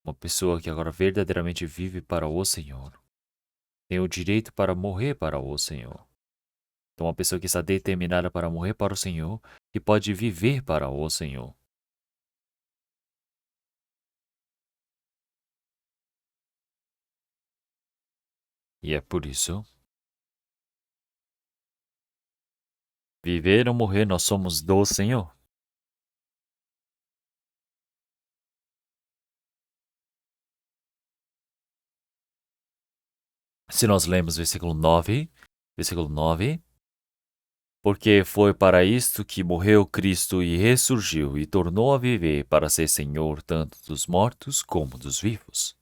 Uma pessoa que agora verdadeiramente vive para o Senhor tem o direito para morrer para o Senhor. Então, uma pessoa que está determinada para morrer para o Senhor e pode viver para o Senhor. E é por isso, viver ou morrer, nós somos do Senhor. Se nós lemos versículo 9, porque foi para isto que morreu Cristo e ressurgiu e tornou a viver para ser Senhor tanto dos mortos como dos vivos.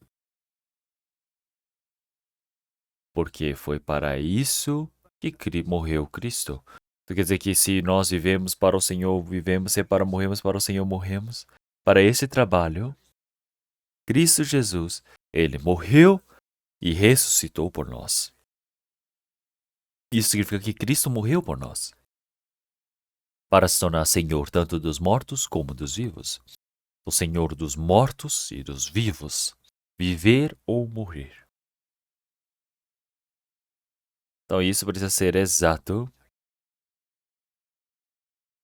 Porque foi para isso que morreu Cristo. Isso quer dizer que se nós vivemos para o Senhor, vivemos, e para morrermos para o Senhor, morremos. Para esse trabalho, Cristo Jesus, Ele morreu e ressuscitou por nós. Isso significa que Cristo morreu por nós, para se tornar Senhor tanto dos mortos como dos vivos. O Senhor dos mortos e dos vivos, viver ou morrer. Então isso precisa ser exato.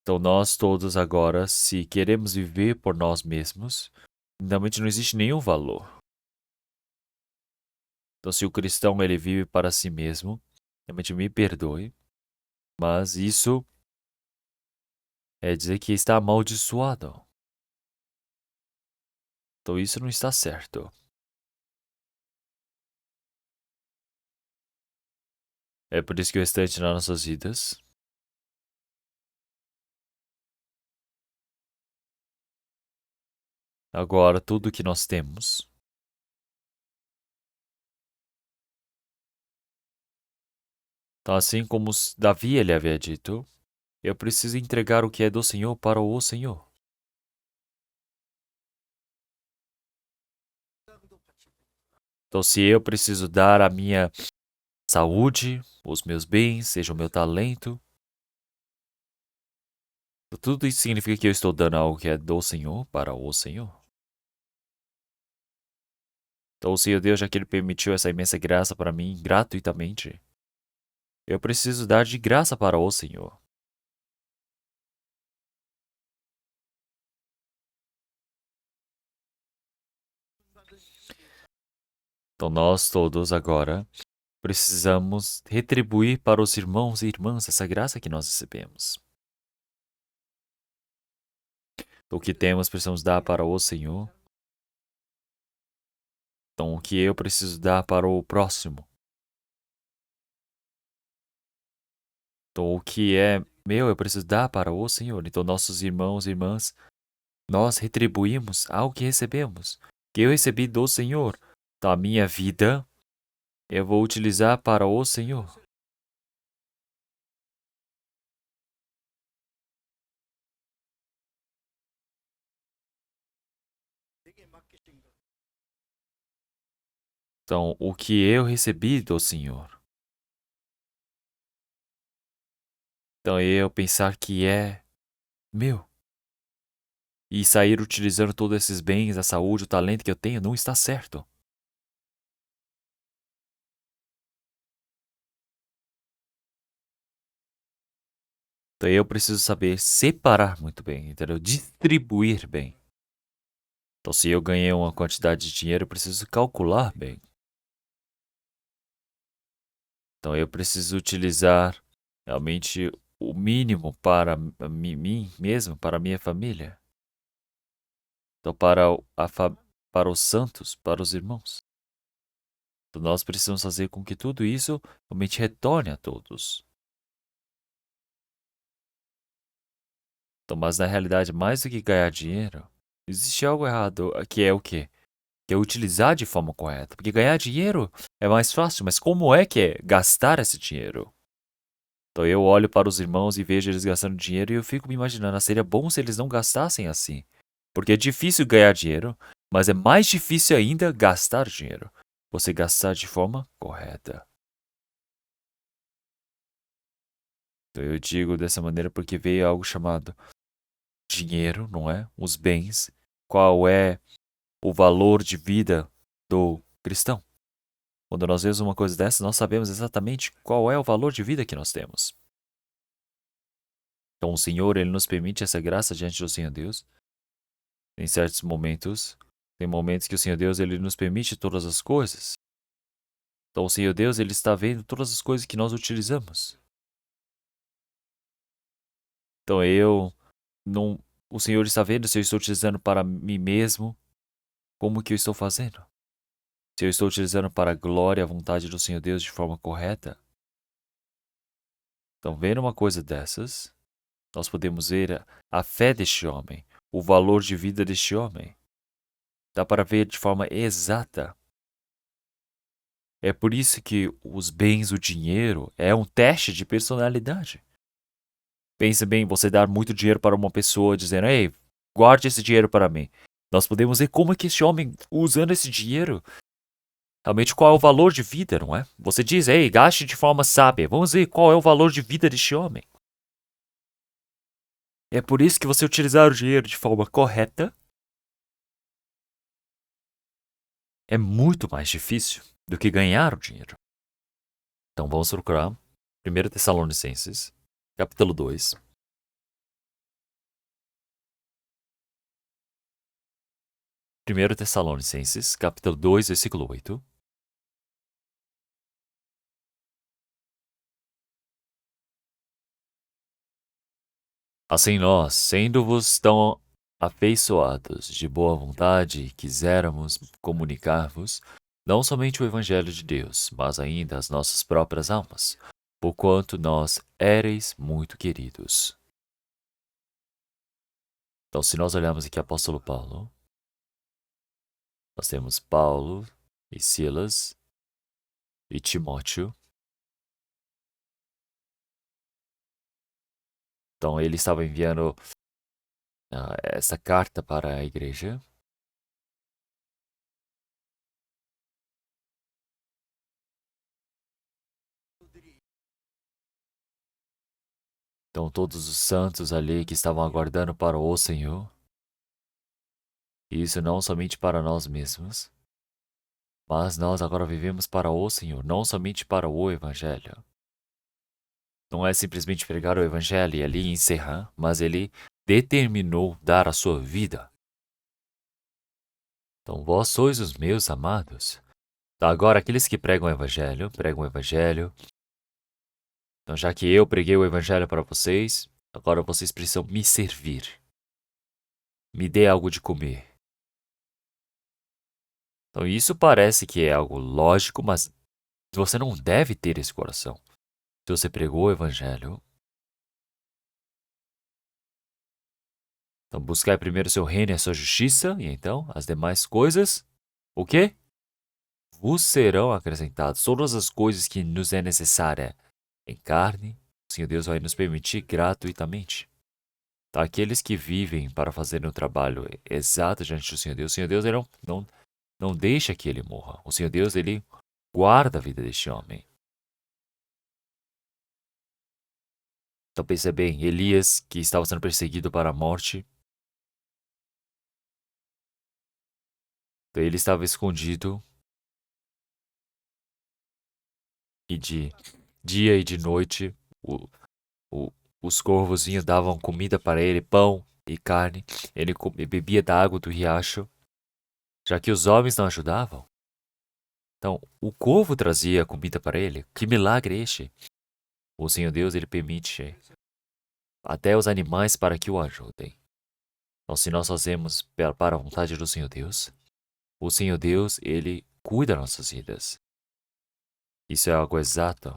Então nós todos agora, se queremos viver por nós mesmos, realmente não existe nenhum valor. Então se o cristão ele vive para si mesmo, realmente me perdoe, mas isso é dizer que está amaldiçoado. Então isso não está certo. É por isso que o restante nas nossas vidas, agora tudo que nós temos, então assim como Davi ele havia dito, eu preciso entregar o que é do Senhor para o Senhor. Então se eu preciso dar a minha saúde, os meus bens, seja o meu talento, tudo isso significa que eu estou dando algo que é do Senhor para o Senhor. Então, o Senhor Deus, já que Ele permitiu essa imensa graça para mim gratuitamente, eu preciso dar de graça para o Senhor. Então, nós todos agora precisamos retribuir para os irmãos e irmãs essa graça que nós recebemos. O que temos, precisamos dar para o Senhor. Então, o que eu preciso dar para o próximo. Então, o que é meu, eu preciso dar para o Senhor. Então, nossos irmãos e irmãs, nós retribuímos ao que recebemos, que eu recebi do Senhor. Então, a minha vida, eu vou utilizar para o Senhor. Então, o que eu recebi do Senhor. Então, eu pensar que é meu. E sair utilizando todos esses bens, a saúde, o talento que eu tenho, não está certo. Então, eu preciso saber separar muito bem, entendeu? Distribuir bem. Então, se eu ganhei uma quantidade de dinheiro, eu preciso calcular bem. Então, eu preciso utilizar realmente o mínimo para mim mesmo, para a minha família. Então, para os santos, para os irmãos. Então, nós precisamos fazer com que tudo isso realmente retorne a todos. Então, mas na realidade, mais do que ganhar dinheiro, existe algo errado, que é o quê? Que é utilizar de forma correta. Porque ganhar dinheiro é mais fácil, mas como é que é gastar esse dinheiro? Então eu olho para os irmãos e vejo eles gastando dinheiro e eu fico me imaginando, seria bom se eles não gastassem assim. Porque é difícil ganhar dinheiro, mas é mais difícil ainda gastar dinheiro. Você gastar de forma correta. Então eu digo dessa maneira porque veio algo chamado dinheiro, não é? Os bens. Qual é o valor de vida do cristão? Quando nós vemos uma coisa dessa, nós sabemos exatamente qual é o valor de vida que nós temos. Então, o Senhor, Ele nos permite essa graça diante do Senhor Deus. Em certos momentos, tem momentos que o Senhor Deus, Ele nos permite todas as coisas. Então, o Senhor Deus, Ele está vendo todas as coisas que nós utilizamos. Então, o Senhor está vendo se eu estou utilizando para mim mesmo, como que eu estou fazendo. Se eu estou utilizando para a glória e a vontade do Senhor Deus de forma correta. Então, vendo uma coisa dessas, nós podemos ver a fé deste homem, o valor de vida deste homem. Dá para ver de forma exata. É por isso que os bens, o dinheiro, é um teste de personalidade. Pense bem, você dar muito dinheiro para uma pessoa dizendo, ei, guarde esse dinheiro para mim. Nós podemos ver como é que este homem, usando esse dinheiro, Realmente, qual é o valor de vida, não é? Você diz, ei, gaste de forma sábia. Vamos ver qual é o valor de vida deste homem. É por isso que você utilizar o dinheiro de forma correta é muito mais difícil do que ganhar o dinheiro. Então vamos procurar 1 Tessalonicenses, capítulo 2. 1 Tessalonicenses, capítulo 2, versículo 8. Assim nós, sendo-vos tão afeiçoados de boa vontade, quiséramos comunicar-vos não somente o Evangelho de Deus, mas ainda as nossas próprias almas, porquanto nós éreis muito queridos. Então, se nós olharmos aqui apóstolo Paulo, nós temos Paulo e Silas e Timóteo. Então, ele estava enviando essa carta para a igreja. Então, todos os santos ali que estavam aguardando para o Senhor. E isso não somente para nós mesmos, mas nós agora vivemos para o Senhor, não somente para o Evangelho. Não é simplesmente pregar o Evangelho e ali encerrar, mas ele determinou dar a sua vida. Então, vós sois os meus amados. Então, agora, aqueles que pregam o Evangelho. Então, já que eu preguei o Evangelho para vocês, agora vocês precisam me servir. Me dê algo de comer. Então, isso parece que é algo lógico, mas você não deve ter esse coração. Se você pregou o Evangelho, então buscai primeiro o seu reino e a sua justiça, e então as demais coisas, o quê? Vos serão acrescentadas. Todas as coisas que nos é necessária em carne, o Senhor Deus vai nos permitir gratuitamente. Tá? Aqueles que vivem para fazerem o trabalho exato diante do o Senhor Deus ele não deixa que ele morra. O Senhor Deus, ele guarda a vida deste homem. Então pensa bem, Elias, que estava sendo perseguido para a morte, então, ele estava escondido e de dia e de noite o, o, os corvozinhos davam comida para ele, pão e carne. Ele bebia da água do riacho, já que os homens não ajudavam. Então, o corvo trazia comida para ele. Que milagre é este? O Senhor Deus, ele permite até os animais para que o ajudem. Então, se nós fazemos para a vontade do Senhor Deus, o Senhor Deus, ele cuida das nossas vidas. Isso é algo exato.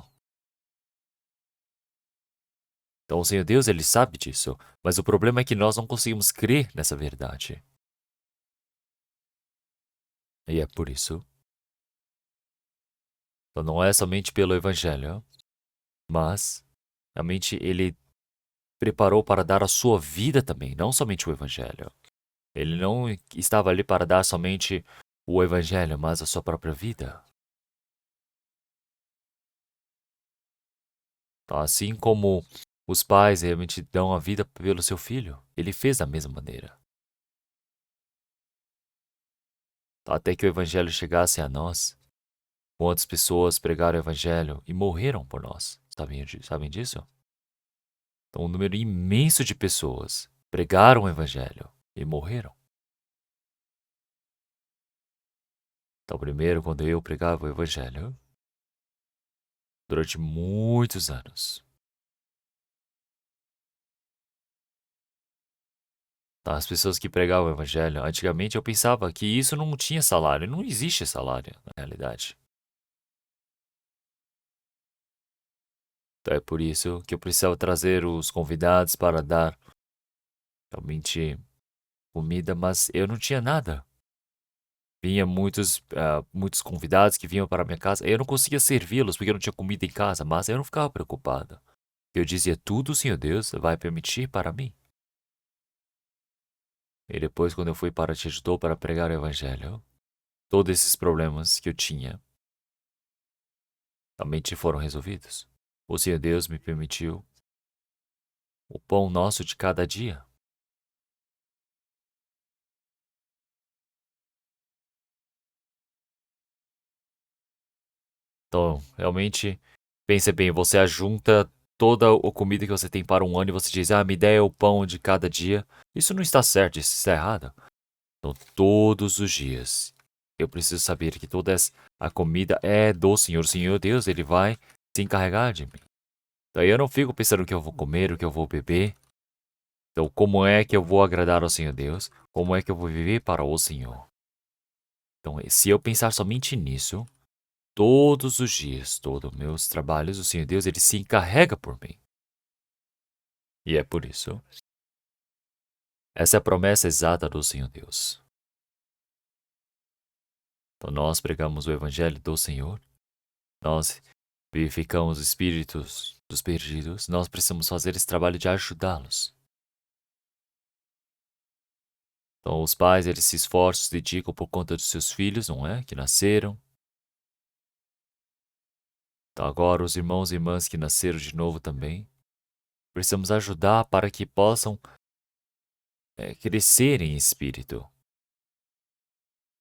Então, o Senhor Deus, ele sabe disso, mas o problema é que nós não conseguimos crer nessa verdade. E é por isso. Então, não é somente pelo Evangelho, mas realmente ele preparou para dar a sua vida também, não somente o Evangelho. Ele não estava ali para dar somente o Evangelho, mas a sua própria vida. Então, assim como os pais realmente dão a vida pelo seu filho, ele fez da mesma maneira. Até que o Evangelho chegasse a nós, quantas pessoas pregaram o Evangelho e morreram por nós. Sabem disso? Então, um número imenso de pessoas pregaram o Evangelho e morreram. Então, primeiro, quando eu pregava o Evangelho, durante muitos anos, tá? As pessoas que pregavam o Evangelho, antigamente eu pensava que isso não tinha salário. Não existe salário, na realidade. Então, é por isso que eu precisava trazer os convidados para dar realmente comida, mas eu não tinha nada. Vinha muitos convidados que vinham para a minha casa. Eu não conseguia servi-los porque eu não tinha comida em casa, mas eu não ficava preocupado. Eu dizia, tudo o Senhor Deus vai permitir para mim. E depois, quando eu fui para Tietê para pregar o Evangelho, todos esses problemas que eu tinha realmente foram resolvidos. O Senhor Deus me permitiu o pão nosso de cada dia. Então, realmente, pense bem, você ajunta toda a comida que você tem para um ano e você diz, me dê o pão de cada dia. Isso não está certo, isso está errado. Então, todos os dias, eu preciso saber que toda a comida é do Senhor. O Senhor Deus, Ele vai se encarregar de mim. Daí eu não fico pensando o que eu vou comer, o que eu vou beber. Então, como é que eu vou agradar ao Senhor Deus? Como é que eu vou viver para o Senhor? Então, se eu pensar somente nisso, todos os dias, todos os meus trabalhos, o Senhor Deus, Ele se encarrega por mim. E é por isso. Essa é a promessa exata do Senhor Deus. Então, nós pregamos o Evangelho do Senhor. Nós vivificamos os espíritos dos perdidos. Nós precisamos fazer esse trabalho de ajudá-los. Então, os pais, eles se esforçam, se dedicam por conta dos seus filhos, não é? Que nasceram. Então, agora, os irmãos e irmãs que nasceram de novo também, precisamos ajudar para que possam crescer em espírito.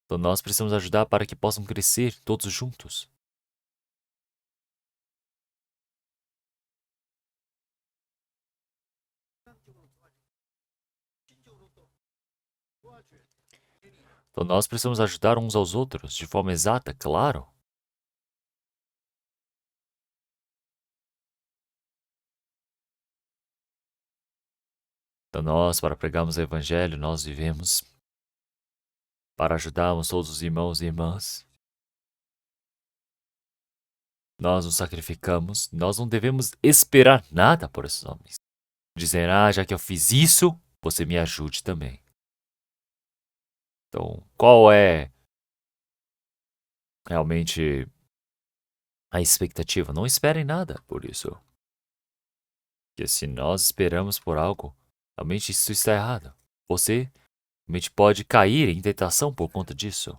Então, nós precisamos ajudar para que possam crescer todos juntos. Então, nós precisamos ajudar uns aos outros de forma exata, claro. Então, nós, para pregarmos o Evangelho, nós vivemos para ajudarmos todos os irmãos e irmãs. Nós nos sacrificamos, nós não devemos esperar nada por esses homens. Dizer, já que eu fiz isso, você me ajude também. Então, qual é realmente a expectativa? Não esperem nada por isso. Porque se nós esperamos por algo, realmente isso está errado. Você realmente pode cair em tentação por conta disso.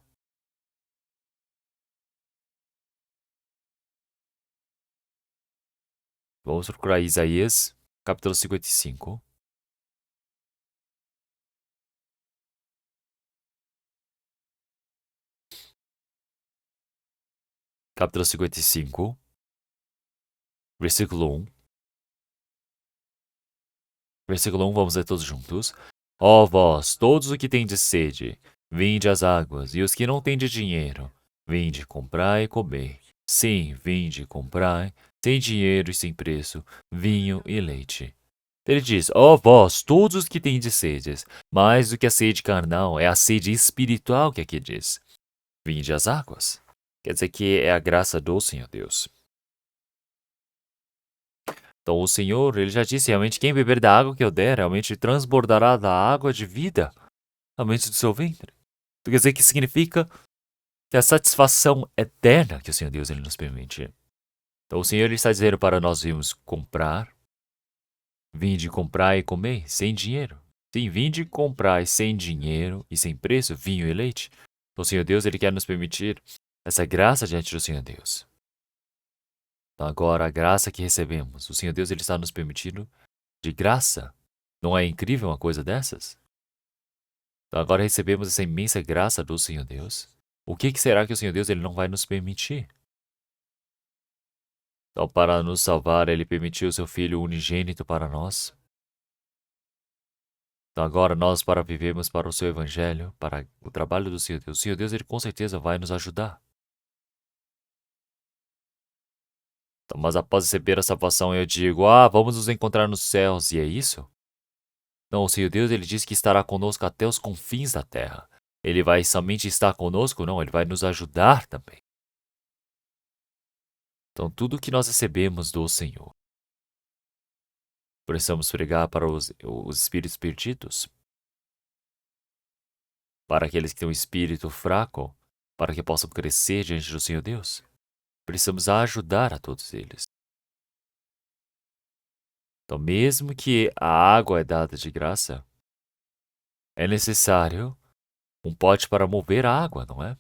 Vamos procurar Isaías, capítulo 55. Capítulo 55, versículo 1. Versículo 1, vamos ler todos juntos. Ó vós, todos os que tendes sede, vinde às águas, e os que não tendes dinheiro, vinde comprai e comer. Sim, vinde comprai, sem dinheiro e sem preço, vinho e leite. Ele diz, ó vós, todos os que tendes sedes, mais do que a sede carnal, é a sede espiritual que aqui diz. Vinde às águas. Quer dizer que é a graça do Senhor Deus. Então o Senhor, ele já disse, realmente, quem beber da água que eu der, realmente transbordará da água de vida, realmente do seu ventre. Quer dizer que significa que a satisfação eterna que o Senhor Deus ele nos permite. Então o Senhor ele está dizendo para nós virmos comprar, vinde comprar e comer sem dinheiro. Sim, vinde comprar sem dinheiro e sem preço, vinho e leite. Então o Senhor Deus ele quer nos permitir essa graça diante do Senhor Deus. Então agora a graça que recebemos, o Senhor Deus ele está nos permitindo de graça. Não é incrível uma coisa dessas? Então agora recebemos essa imensa graça do Senhor Deus. O que será que o Senhor Deus ele não vai nos permitir? Então, para nos salvar, ele permitiu o seu Filho unigênito para nós. Então agora nós, para vivermos para o seu Evangelho, para o trabalho do Senhor Deus, o Senhor Deus ele com certeza vai nos ajudar. Então, mas após receber a salvação, eu digo, vamos nos encontrar nos céus, e é isso? Não, o Senhor Deus ele diz que estará conosco até os confins da terra. Ele vai somente estar conosco? Não, ele vai nos ajudar também. Então, tudo que nós recebemos do Senhor, precisamos pregar para os espíritos perdidos, para aqueles que têm um espírito fraco, para que possam crescer diante do Senhor Deus. Precisamos ajudar a todos eles. Então, mesmo que a água é dada de graça, é necessário um pote para mover a água, não é?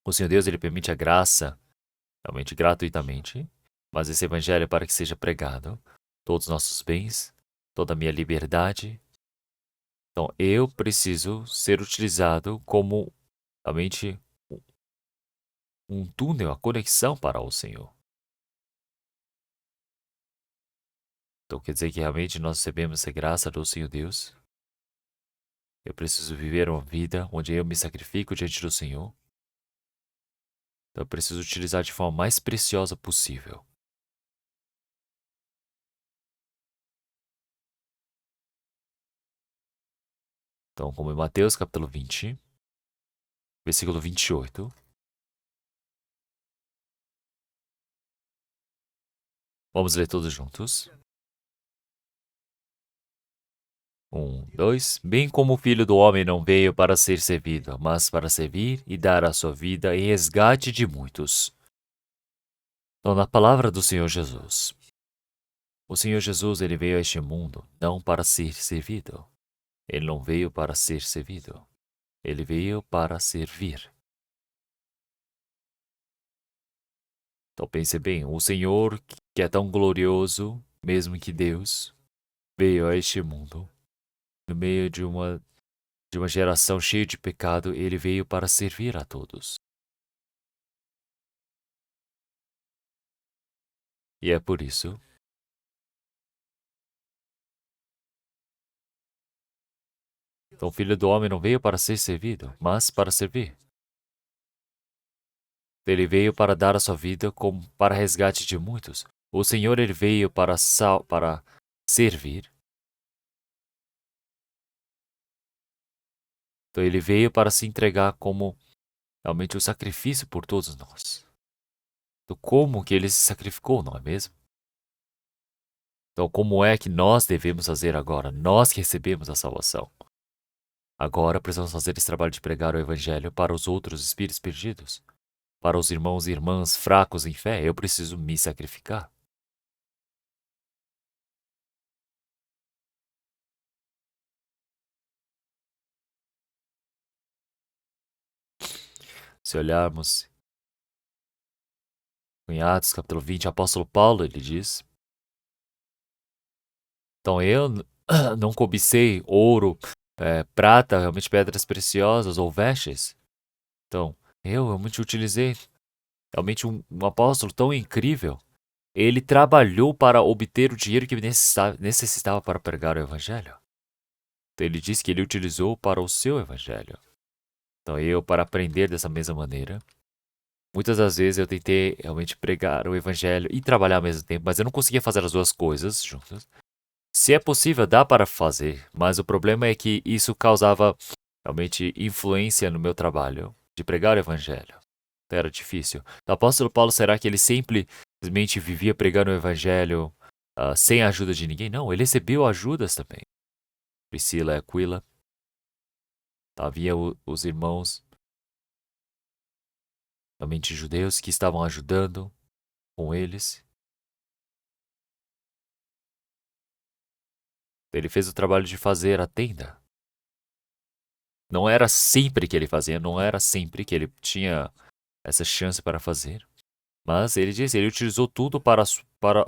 O Senhor Deus, ele permite a graça, realmente gratuitamente, mas esse evangelho é para que seja pregado. Todos os nossos bens, toda a minha liberdade. Então, eu preciso ser utilizado como realmente um túnel, a conexão para o Senhor. Então, quer dizer que realmente nós recebemos essa graça do Senhor Deus. Eu preciso viver uma vida onde eu me sacrifico diante do Senhor. Então, eu preciso utilizar de forma mais preciosa possível. Então, como em Mateus capítulo 20, versículo 28. Vamos ler todos juntos. 2. Bem como o Filho do Homem não veio para ser servido, mas para servir e dar a sua vida em resgate de muitos. Então, na palavra do Senhor Jesus, o Senhor Jesus ele veio a este mundo não para ser servido. Ele não veio para ser servido. Ele veio para servir. Então pense bem, o Senhor que é tão glorioso, mesmo que Deus, veio a este mundo no meio de uma geração cheia de pecado, ele veio para servir a todos. E é por isso. Então, o Filho do Homem não veio para ser servido, mas para servir. Ele veio para dar a sua vida como para resgate de muitos. O Senhor ele veio para servir. Então, ele veio para se entregar como realmente o sacrifício por todos nós. Então, como que ele se sacrificou, não é mesmo? Então, como é que nós devemos fazer agora? Nós que recebemos a salvação. Agora precisamos fazer esse trabalho de pregar o Evangelho para os outros espíritos perdidos. Para os irmãos e irmãs fracos em fé, eu preciso me sacrificar. Se olharmos em Atos capítulo 20, o apóstolo Paulo, ele diz: Então eu não cobicei ouro, prata, realmente pedras preciosas ou vestes. Então, eu realmente utilizei realmente um apóstolo tão incrível. Ele trabalhou para obter o dinheiro que necessitava para pregar o evangelho. Então, ele diz que ele utilizou para o seu evangelho. Então, eu, para aprender dessa mesma maneira, muitas das vezes eu tentei realmente pregar o evangelho e trabalhar ao mesmo tempo, mas eu não conseguia fazer as duas coisas juntas. Se é possível, dá para fazer, mas o problema é que isso causava realmente influência no meu trabalho de pregar o evangelho. Então, era difícil. O apóstolo Paulo, será que ele simplesmente vivia pregando o evangelho sem a ajuda de ninguém? Não, ele recebeu ajudas também. Priscila e Aquila. Havia os irmãos, realmente judeus, que estavam ajudando com eles. Ele fez o trabalho de fazer a tenda. Não era sempre que ele fazia, não era sempre que ele tinha essa chance para fazer. Mas ele disse, ele utilizou tudo para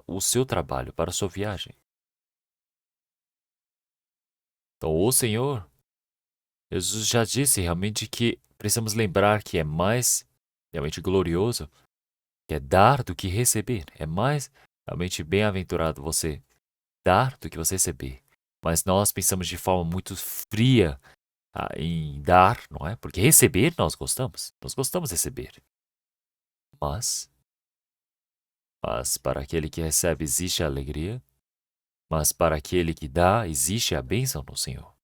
o seu trabalho, para a sua viagem. Então, o Senhor, Jesus já disse realmente que precisamos lembrar que é mais realmente glorioso que é dar do que receber. É mais realmente bem-aventurado você dar do que você receber. Mas nós pensamos de forma muito fria em dar, não é? Porque receber nós gostamos. Nós gostamos de receber. Mas para aquele que recebe existe a alegria, mas para aquele que dá existe a bênção no Senhor.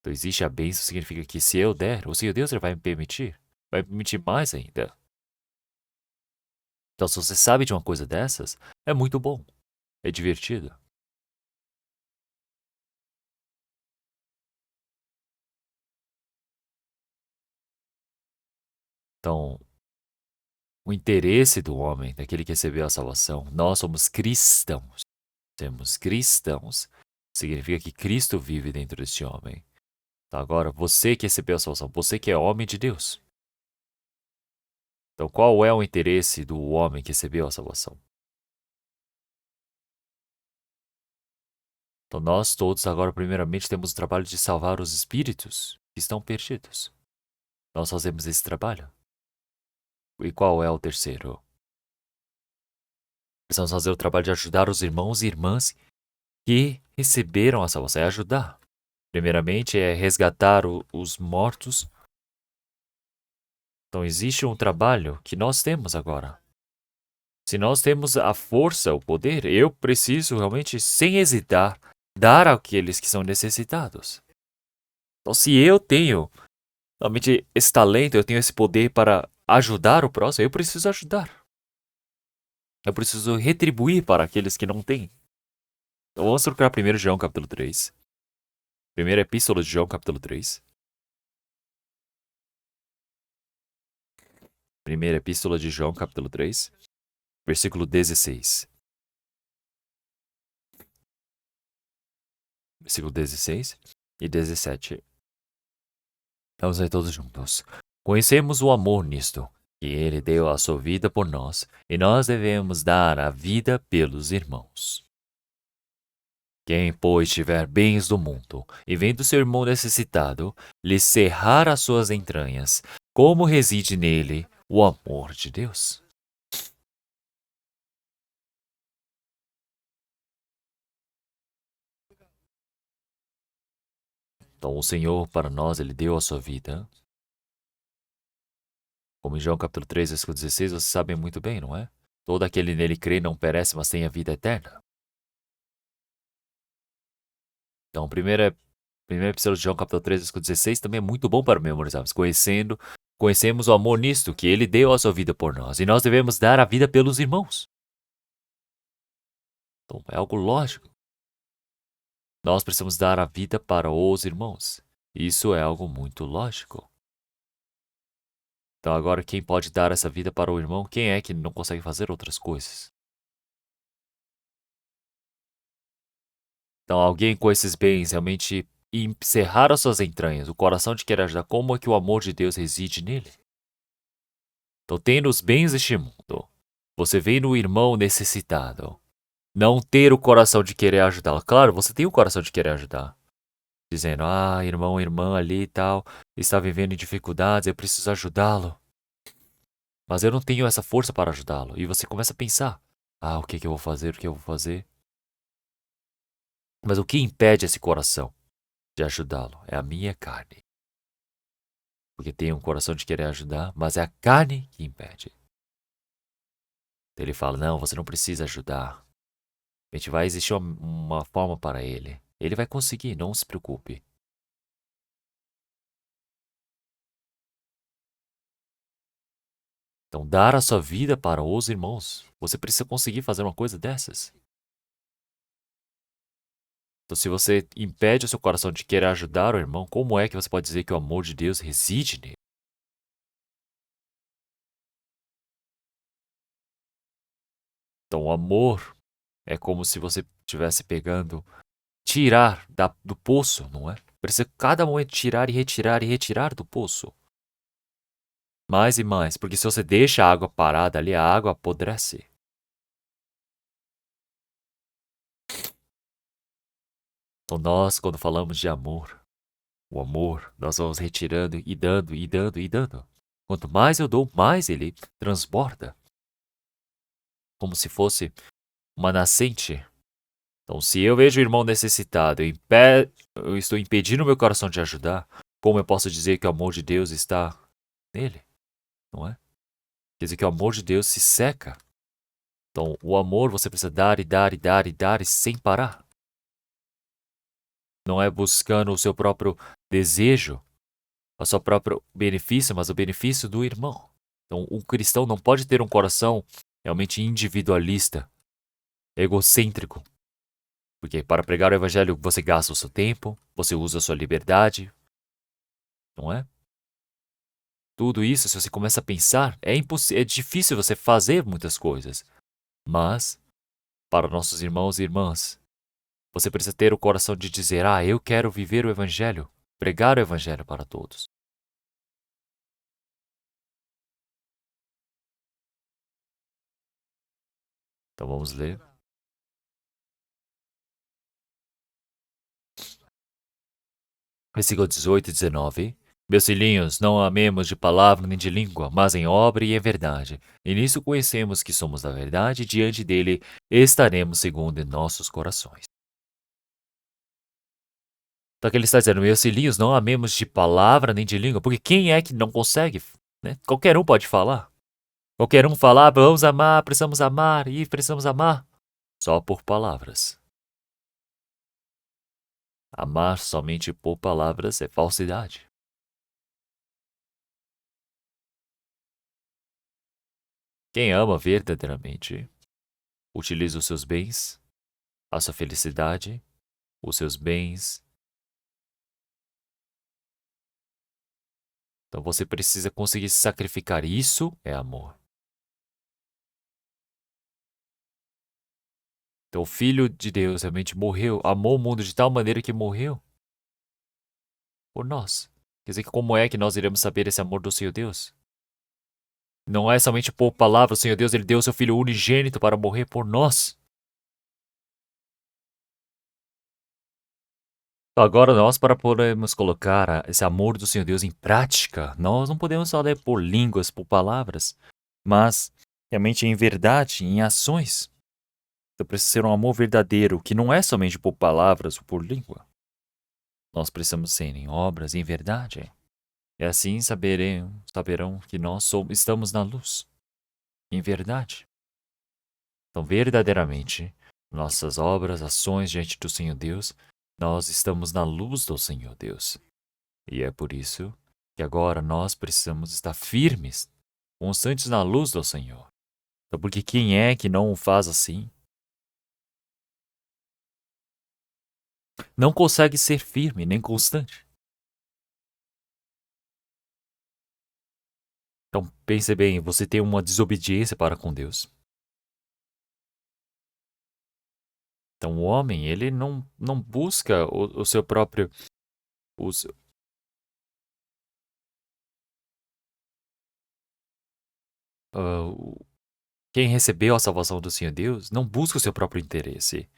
Então existe a bênção, significa que se eu der, o Senhor Deus ele vai me permitir mais ainda. Então se você sabe de uma coisa dessas, é muito bom, é divertido. Então, o interesse do homem, daquele que recebeu a salvação, nós somos cristãos. Temos cristãos, significa que Cristo vive dentro deste homem. Então agora, você que recebeu a salvação, você que é homem de Deus, Então, qual é o interesse do homem que recebeu a salvação? Então, nós todos agora, primeiramente, temos o trabalho de salvar os espíritos que estão perdidos. Nós fazemos esse trabalho. E qual é o terceiro? Precisamos fazer o trabalho de ajudar os irmãos e irmãs que receberam a salvação. É ajudar. Primeiramente, é resgatar os mortos. Então, existe um trabalho que nós temos agora. Se nós temos a força, o poder, eu preciso realmente, sem hesitar, dar àqueles que são necessitados. Então, se eu tenho realmente esse talento, eu tenho esse poder para ajudar o próximo, eu preciso ajudar. Eu preciso retribuir para aqueles que não têm. Então, vamos procurar 1 João capítulo 3. Primeira epístola de João capítulo 3. Primeira epístola de João capítulo 3, versículo 16. Versículo 16 e 17. Vamos ler todos juntos. Conhecemos o amor nisto, que ele deu a sua vida por nós, e nós devemos dar a vida pelos irmãos. Quem, pois, tiver bens do mundo, e vendo seu irmão necessitado, lhe cerrar as suas entranhas, como reside nele o amor de Deus? Então, o Senhor, para nós, ele deu a sua vida. Como em João capítulo 3, versículo 16, vocês sabem muito bem, não é? Todo aquele nele crê não perece, mas tem a vida eterna. Então, primeira epístola de João capítulo 3, versículo 16, também é muito bom para memorizarmos. Conhecemos o amor nisto, que ele deu a sua vida por nós, e nós devemos dar a vida pelos irmãos. Então, é algo lógico. Nós precisamos dar a vida para os irmãos. Isso é algo muito lógico. Então, agora, quem pode dar essa vida para o irmão? Quem é que não consegue fazer outras coisas? Então, alguém com esses bens realmente encerrar as suas entranhas, o coração de querer ajudar, como é que o amor de Deus reside nele? Então, tendo os bens deste mundo, você vê no irmão necessitado, não ter o coração de querer ajudá-lo. Claro, você tem o coração de querer ajudar. Dizendo, irmão, irmã ali e tal, está vivendo em dificuldades, eu preciso ajudá-lo. Mas eu não tenho essa força para ajudá-lo. E você começa a pensar, o que eu vou fazer, o que eu vou fazer? Mas o que impede esse coração de ajudá-lo? É a minha carne. Porque tem um coração de querer ajudar, mas é a carne que impede. Então ele fala, não, você não precisa ajudar. A gente vai existir uma forma para ele. Ele vai conseguir, não se preocupe. Então, dar a sua vida para os irmãos, você precisa conseguir fazer uma coisa dessas. Então, se você impede o seu coração de querer ajudar o irmão, como é que você pode dizer que o amor de Deus reside nele? Então, o amor é como se você estivesse pegando, tirar do poço, não é? Precisa cada momento tirar e retirar e retirar do poço. Mais e mais, porque se você deixa a água parada ali, a água apodrece. Então, nós, quando falamos de amor, o amor, nós vamos retirando e dando e dando e dando. Quanto mais eu dou, mais ele transborda. Como se fosse uma nascente. Então, se eu vejo o irmão necessitado, eu estou impedindo o meu coração de ajudar, como eu posso dizer que o amor de Deus está nele? Não é? Quer dizer que o amor de Deus se seca. Então, o amor você precisa dar e dar e dar e dar e sem parar. Não é buscando o seu próprio desejo, o seu próprio benefício, mas o benefício do irmão. Então, um cristão não pode ter um coração realmente individualista, egocêntrico. Porque para pregar o evangelho você gasta o seu tempo, você usa a sua liberdade, não é? Tudo isso, se você começa a pensar, é difícil você fazer muitas coisas. Mas, para nossos irmãos e irmãs, você precisa ter o coração de dizer, eu quero viver o evangelho, pregar o evangelho para todos. Então vamos ler. Versículo 18 e 19. Meus filhinhos, não amemos de palavra nem de língua, mas em obra e em verdade. E nisso conhecemos que somos da verdade, e diante dele estaremos segundo em nossos corações. Então aqui ele está dizendo, meus filhinhos, não amemos de palavra nem de língua, porque quem é que não consegue? Né? Qualquer um pode falar. Qualquer um falar, vamos amar, e precisamos amar. Só por palavras. Amar somente por palavras é falsidade. Quem ama verdadeiramente utiliza os seus bens, a sua felicidade, os seus bens. Então você precisa conseguir sacrificar. Isso é amor. Então o Filho de Deus realmente morreu, amou o mundo de tal maneira que morreu por nós. Quer dizer, que como é que nós iremos saber esse amor do Senhor Deus? Não é somente por palavras, o Senhor Deus, Ele deu o seu Filho unigênito para morrer por nós. Agora nós, para podermos colocar esse amor do Senhor Deus em prática, nós não podemos só ler por línguas, por palavras, mas realmente em verdade, em ações. Então precisa ser um amor verdadeiro, que não é somente por palavras ou por língua. Nós precisamos ser em obras e em verdade. E assim saberão que nós estamos na luz, em verdade. Então, verdadeiramente, nossas obras, ações diante do Senhor Deus, nós estamos na luz do Senhor Deus. E é por isso que agora nós precisamos estar firmes, constantes na luz do Senhor. Então, porque quem é que não o faz assim? Não consegue ser firme nem constante. Então, pense bem, você tem uma desobediência para com Deus. Então, o homem, ele não busca o seu próprio... Os, quem recebeu a salvação do Senhor Deus não busca o seu próprio interesse.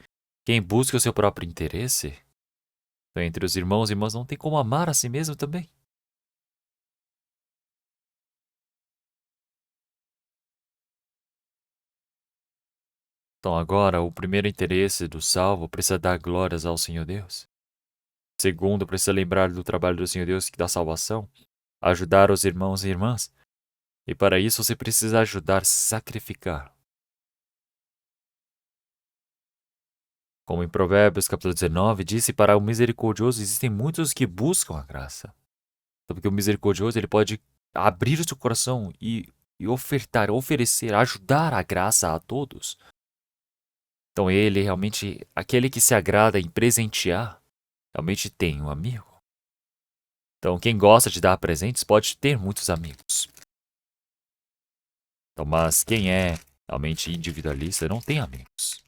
Quem busca o seu próprio interesse, então, entre os irmãos e irmãs, não tem como amar a si mesmo também. Então, agora, o primeiro interesse do salvo precisa dar glórias ao Senhor Deus. Segundo, precisa lembrar do trabalho do Senhor Deus que dá salvação, ajudar os irmãos e irmãs. E para isso você precisa ajudar, se sacrificar. Como em Provérbios capítulo 19, disse, para o misericordioso existem muitos que buscam a graça. Então, porque o misericordioso ele pode abrir o seu coração e ofertar, oferecer, ajudar a graça a todos. Então ele realmente, aquele que se agrada em presentear, realmente tem um amigo. Então quem gosta de dar presentes pode ter muitos amigos. Então, mas quem é realmente individualista não tem amigos.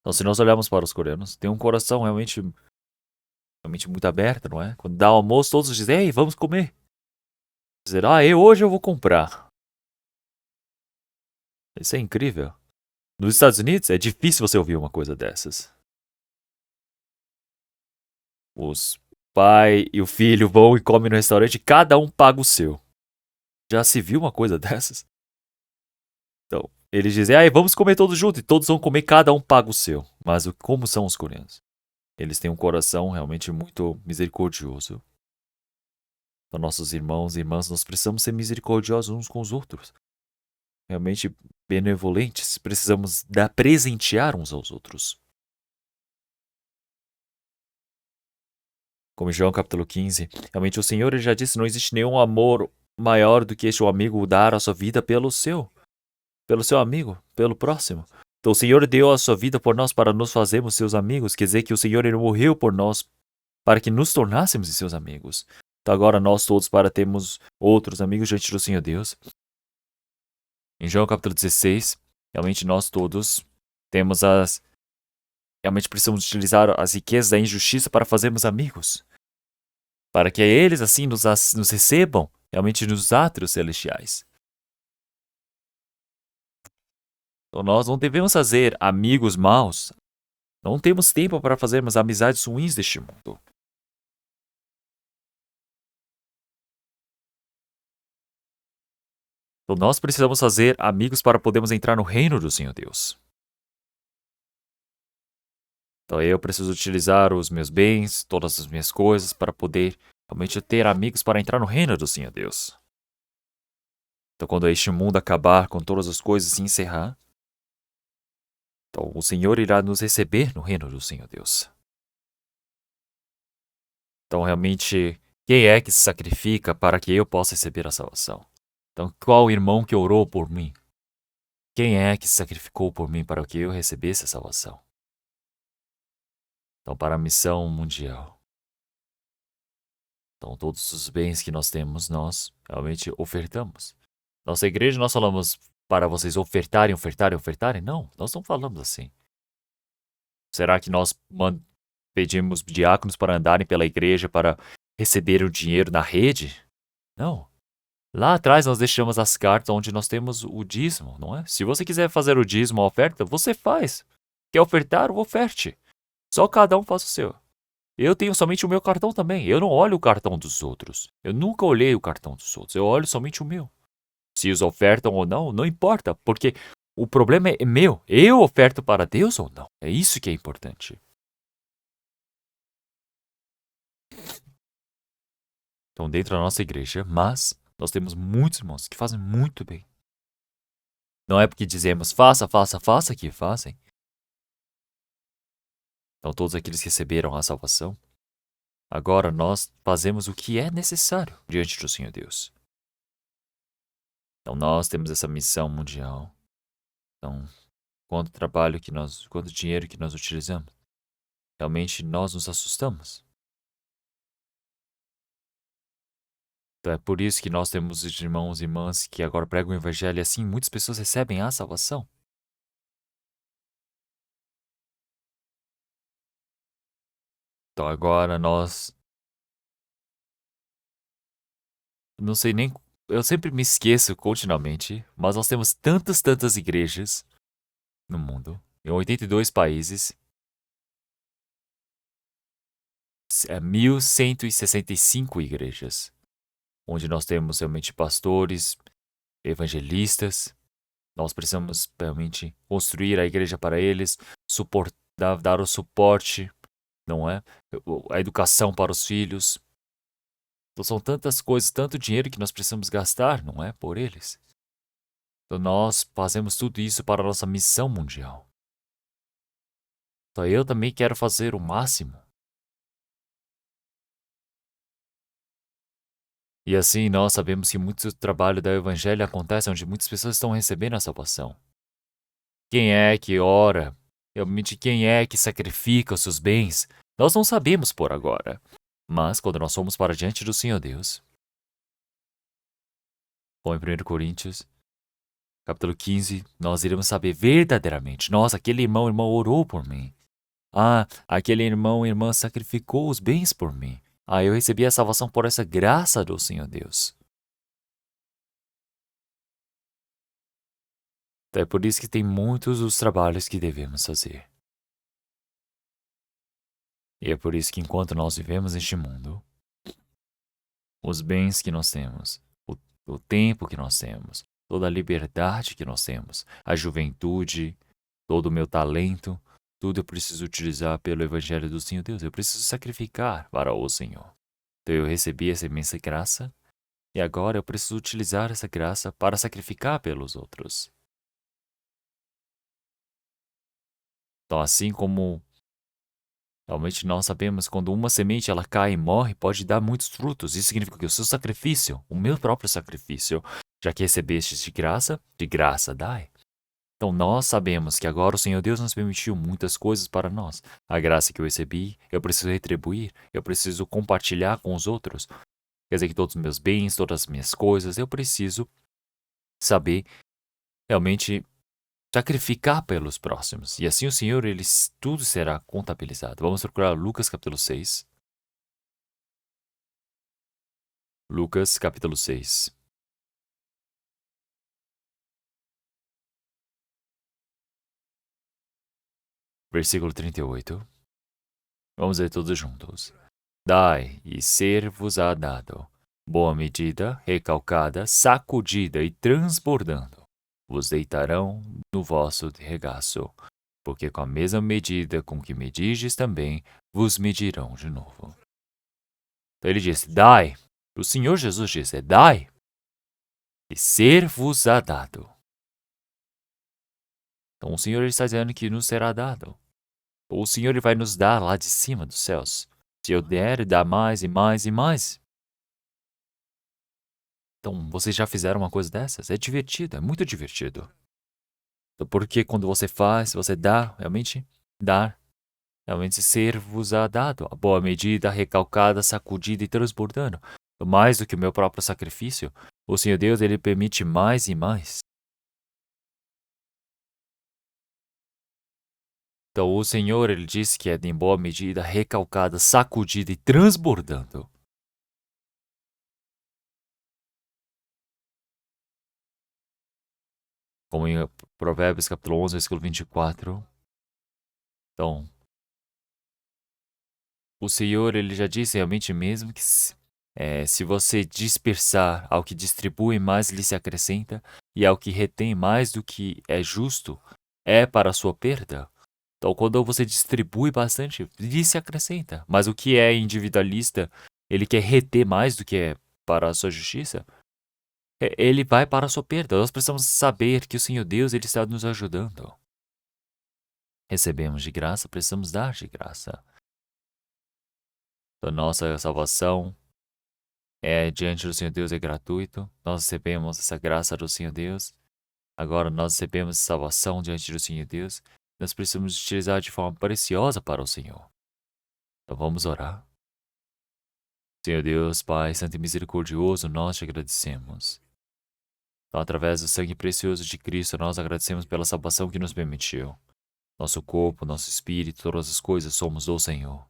Então se nós olharmos para os coreanos, tem um coração realmente muito aberto, não é? Quando dá almoço, todos dizem, ei, vamos comer. Dizer, hoje eu vou comprar. Isso é incrível. Nos Estados Unidos é difícil você ouvir uma coisa dessas. Os pai e o filho vão e comem no restaurante e cada um paga o seu. Já se viu uma coisa dessas? Então, eles dizem, vamos comer todos juntos e todos vão comer, cada um paga o seu. Mas como são os coreanos? Eles têm um coração realmente muito misericordioso. Então, nossos irmãos e irmãs, nós precisamos ser misericordiosos uns com os outros. Realmente benevolentes, precisamos presentear uns aos outros. Como em João capítulo 15, realmente o Senhor já disse, não existe nenhum amor maior do que este o amigo dar a sua vida pelo seu amigo, pelo próximo. Então o Senhor deu a sua vida por nós para nos fazermos seus amigos, quer dizer que o Senhor ele morreu por nós para que nos tornássemos seus amigos. Então agora nós todos para termos outros amigos diante do Senhor Deus. Em João capítulo 16, realmente nós todos temos realmente precisamos utilizar as riquezas da injustiça para fazermos amigos. Para que eles assim nos recebam realmente nos átrios celestiais. Então nós não devemos fazer amigos maus. Não temos tempo para fazermos amizades ruins deste mundo. Então nós precisamos fazer amigos para podermos entrar no reino do Senhor Deus. Então eu preciso utilizar os meus bens, todas as minhas coisas, para poder realmente ter amigos para entrar no reino do Senhor Deus. Então quando este mundo acabar com todas as coisas e encerrar, então o Senhor irá nos receber no reino do Senhor Deus. Então realmente, quem é que se sacrifica para que eu possa receber a salvação? Então qual irmão que orou por mim? Quem é que se sacrificou por mim para que eu recebesse a salvação? Então para a missão mundial. Então todos os bens que nós temos, nós realmente ofertamos. Nossa igreja, nós falamos para vocês ofertarem, ofertarem, ofertarem? Não, nós não falamos assim. Será que nós pedimos diáconos para andarem pela igreja para receber o dinheiro na rede? Não. Lá atrás nós deixamos as cartas onde nós temos o dízimo, não é? Se você quiser fazer o dízimo, a oferta, você faz. Quer ofertar, oferte. Só cada um faz o seu. Eu tenho somente o meu cartão também. Eu não olho o cartão dos outros. Eu nunca olhei o cartão dos outros. Eu olho somente o meu. Se eles ofertam ou não, não importa, porque o problema é meu. Eu oferto para Deus ou não? É isso que é importante. Então, dentro da nossa igreja, mas nós temos muitos irmãos que fazem muito bem. Não é porque dizemos faça, faça, faça que fazem. Então, todos aqueles que receberam a salvação, agora nós fazemos o que é necessário diante do Senhor Deus. Então, nós temos essa missão mundial. Então, quanto trabalho que nós, quanto dinheiro que nós utilizamos, realmente nós nos assustamos. Então, é por isso que nós temos irmãos e irmãs que agora pregam o evangelho e assim muitas pessoas recebem a salvação. Então, agora nós não sei nem. Eu sempre me esqueço continuamente, mas nós temos tantas igrejas no mundo, em 82 países, 1.165 igrejas, onde nós temos realmente pastores, evangelistas. Nós precisamos realmente construir a igreja para eles, dar o suporte, não é? A educação para os filhos. Então são tantas coisas, tanto dinheiro que nós precisamos gastar, não é? Por eles. Então nós fazemos tudo isso para a nossa missão mundial. Então eu também quero fazer o máximo. E assim nós sabemos que muito trabalho do evangelho acontece onde muitas pessoas estão recebendo a salvação. Quem é que ora? Realmente quem é que sacrifica os seus bens? Nós não sabemos por agora. Mas quando nós somos para diante do Senhor Deus, como em 1 Coríntios, capítulo 15, nós iremos saber verdadeiramente. Nossa, aquele irmão, irmã orou por mim. Ah, aquele irmão, irmã sacrificou os bens por mim. Ah, eu recebi a salvação por essa graça do Senhor Deus. Então é por isso que tem muitos os trabalhos que devemos fazer. E é por isso que enquanto nós vivemos neste mundo, os bens que nós temos, o tempo que nós temos, toda a liberdade que nós temos, a juventude, todo o meu talento, tudo eu preciso utilizar pelo Evangelho do Senhor Deus. Eu preciso sacrificar para o Senhor. Então eu recebi essa imensa graça e agora eu preciso utilizar essa graça para sacrificar pelos outros. Então assim como realmente nós sabemos quando uma semente ela cai e morre, pode dar muitos frutos. Isso significa que o seu sacrifício, o meu próprio sacrifício, já que recebeste de graça dai. Então nós sabemos que agora o Senhor Deus nos permitiu muitas coisas para nós. A graça que eu recebi, eu preciso retribuir, eu preciso compartilhar com os outros. Quer dizer que todos os meus bens, todas as minhas coisas, eu preciso saber realmente sacrificar pelos próximos. E assim o Senhor, tudo será contabilizado. Vamos procurar Lucas capítulo 6. Lucas, capítulo 6. Versículo 38. Vamos ler todos juntos. Dai, e ser-vos-á dado. Boa medida, recalcada, sacudida e transbordando, vos deitarão no vosso regaço, porque com a mesma medida com que medides também, vos medirão de novo. Então ele disse, dai. O Senhor Jesus disse, dai, e ser-vos-á dado. Então o Senhor está dizendo que nos será dado. O Senhor vai nos dar lá de cima dos céus. Se eu der, dá mais e mais e mais. Então, vocês já fizeram uma coisa dessas? É divertido, é muito divertido. Então, porque quando você faz, você dá, realmente dar, realmente ser-vos-á dado. A boa medida, recalcada, sacudida e transbordando. Então, mais do que o meu próprio sacrifício, o Senhor Deus, Ele permite mais e mais. Então, o Senhor, Ele disse que é em boa medida, recalcada, sacudida e transbordando. Como em Provérbios capítulo 11, versículo 24. Então, o Senhor, Ele já disse realmente mesmo que se você dispersar ao que distribui, mais lhe se acrescenta, e ao que retém mais do que é justo, é para a sua perda. Então, quando você distribui bastante, lhe se acrescenta. Mas o que é individualista, ele quer reter mais do que é para a sua justiça, ele vai para a sua perda. Nós precisamos saber que o Senhor Deus, Ele está nos ajudando. Recebemos de graça, precisamos dar de graça. A nossa salvação diante do Senhor Deus é gratuito. Nós recebemos essa graça do Senhor Deus. Agora nós recebemos salvação diante do Senhor Deus. Nós precisamos utilizar de forma preciosa para o Senhor. Então vamos orar. Senhor Deus, Pai Santo e Misericordioso, nós te agradecemos. Então, através do sangue precioso de Cristo, nós agradecemos pela salvação que nos permitiu. Nosso corpo, nosso espírito, todas as coisas somos do Senhor.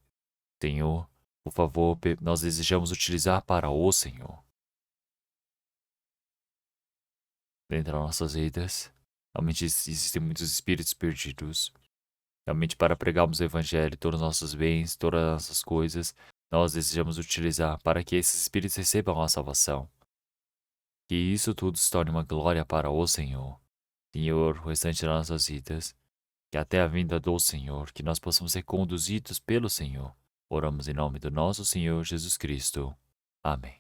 Senhor, por favor, nós desejamos utilizar para o Senhor. Dentro das nossas vidas, realmente existem muitos espíritos perdidos. Realmente, para pregarmos o Evangelho, todos os nossos bens, todas as nossas coisas, nós desejamos utilizar para que esses espíritos recebam a salvação. Que isso tudo se torne uma glória para o Senhor. Senhor, o restante das nossas vidas, que até a vinda do Senhor, que nós possamos ser conduzidos pelo Senhor. Oramos em nome do nosso Senhor Jesus Cristo. Amém.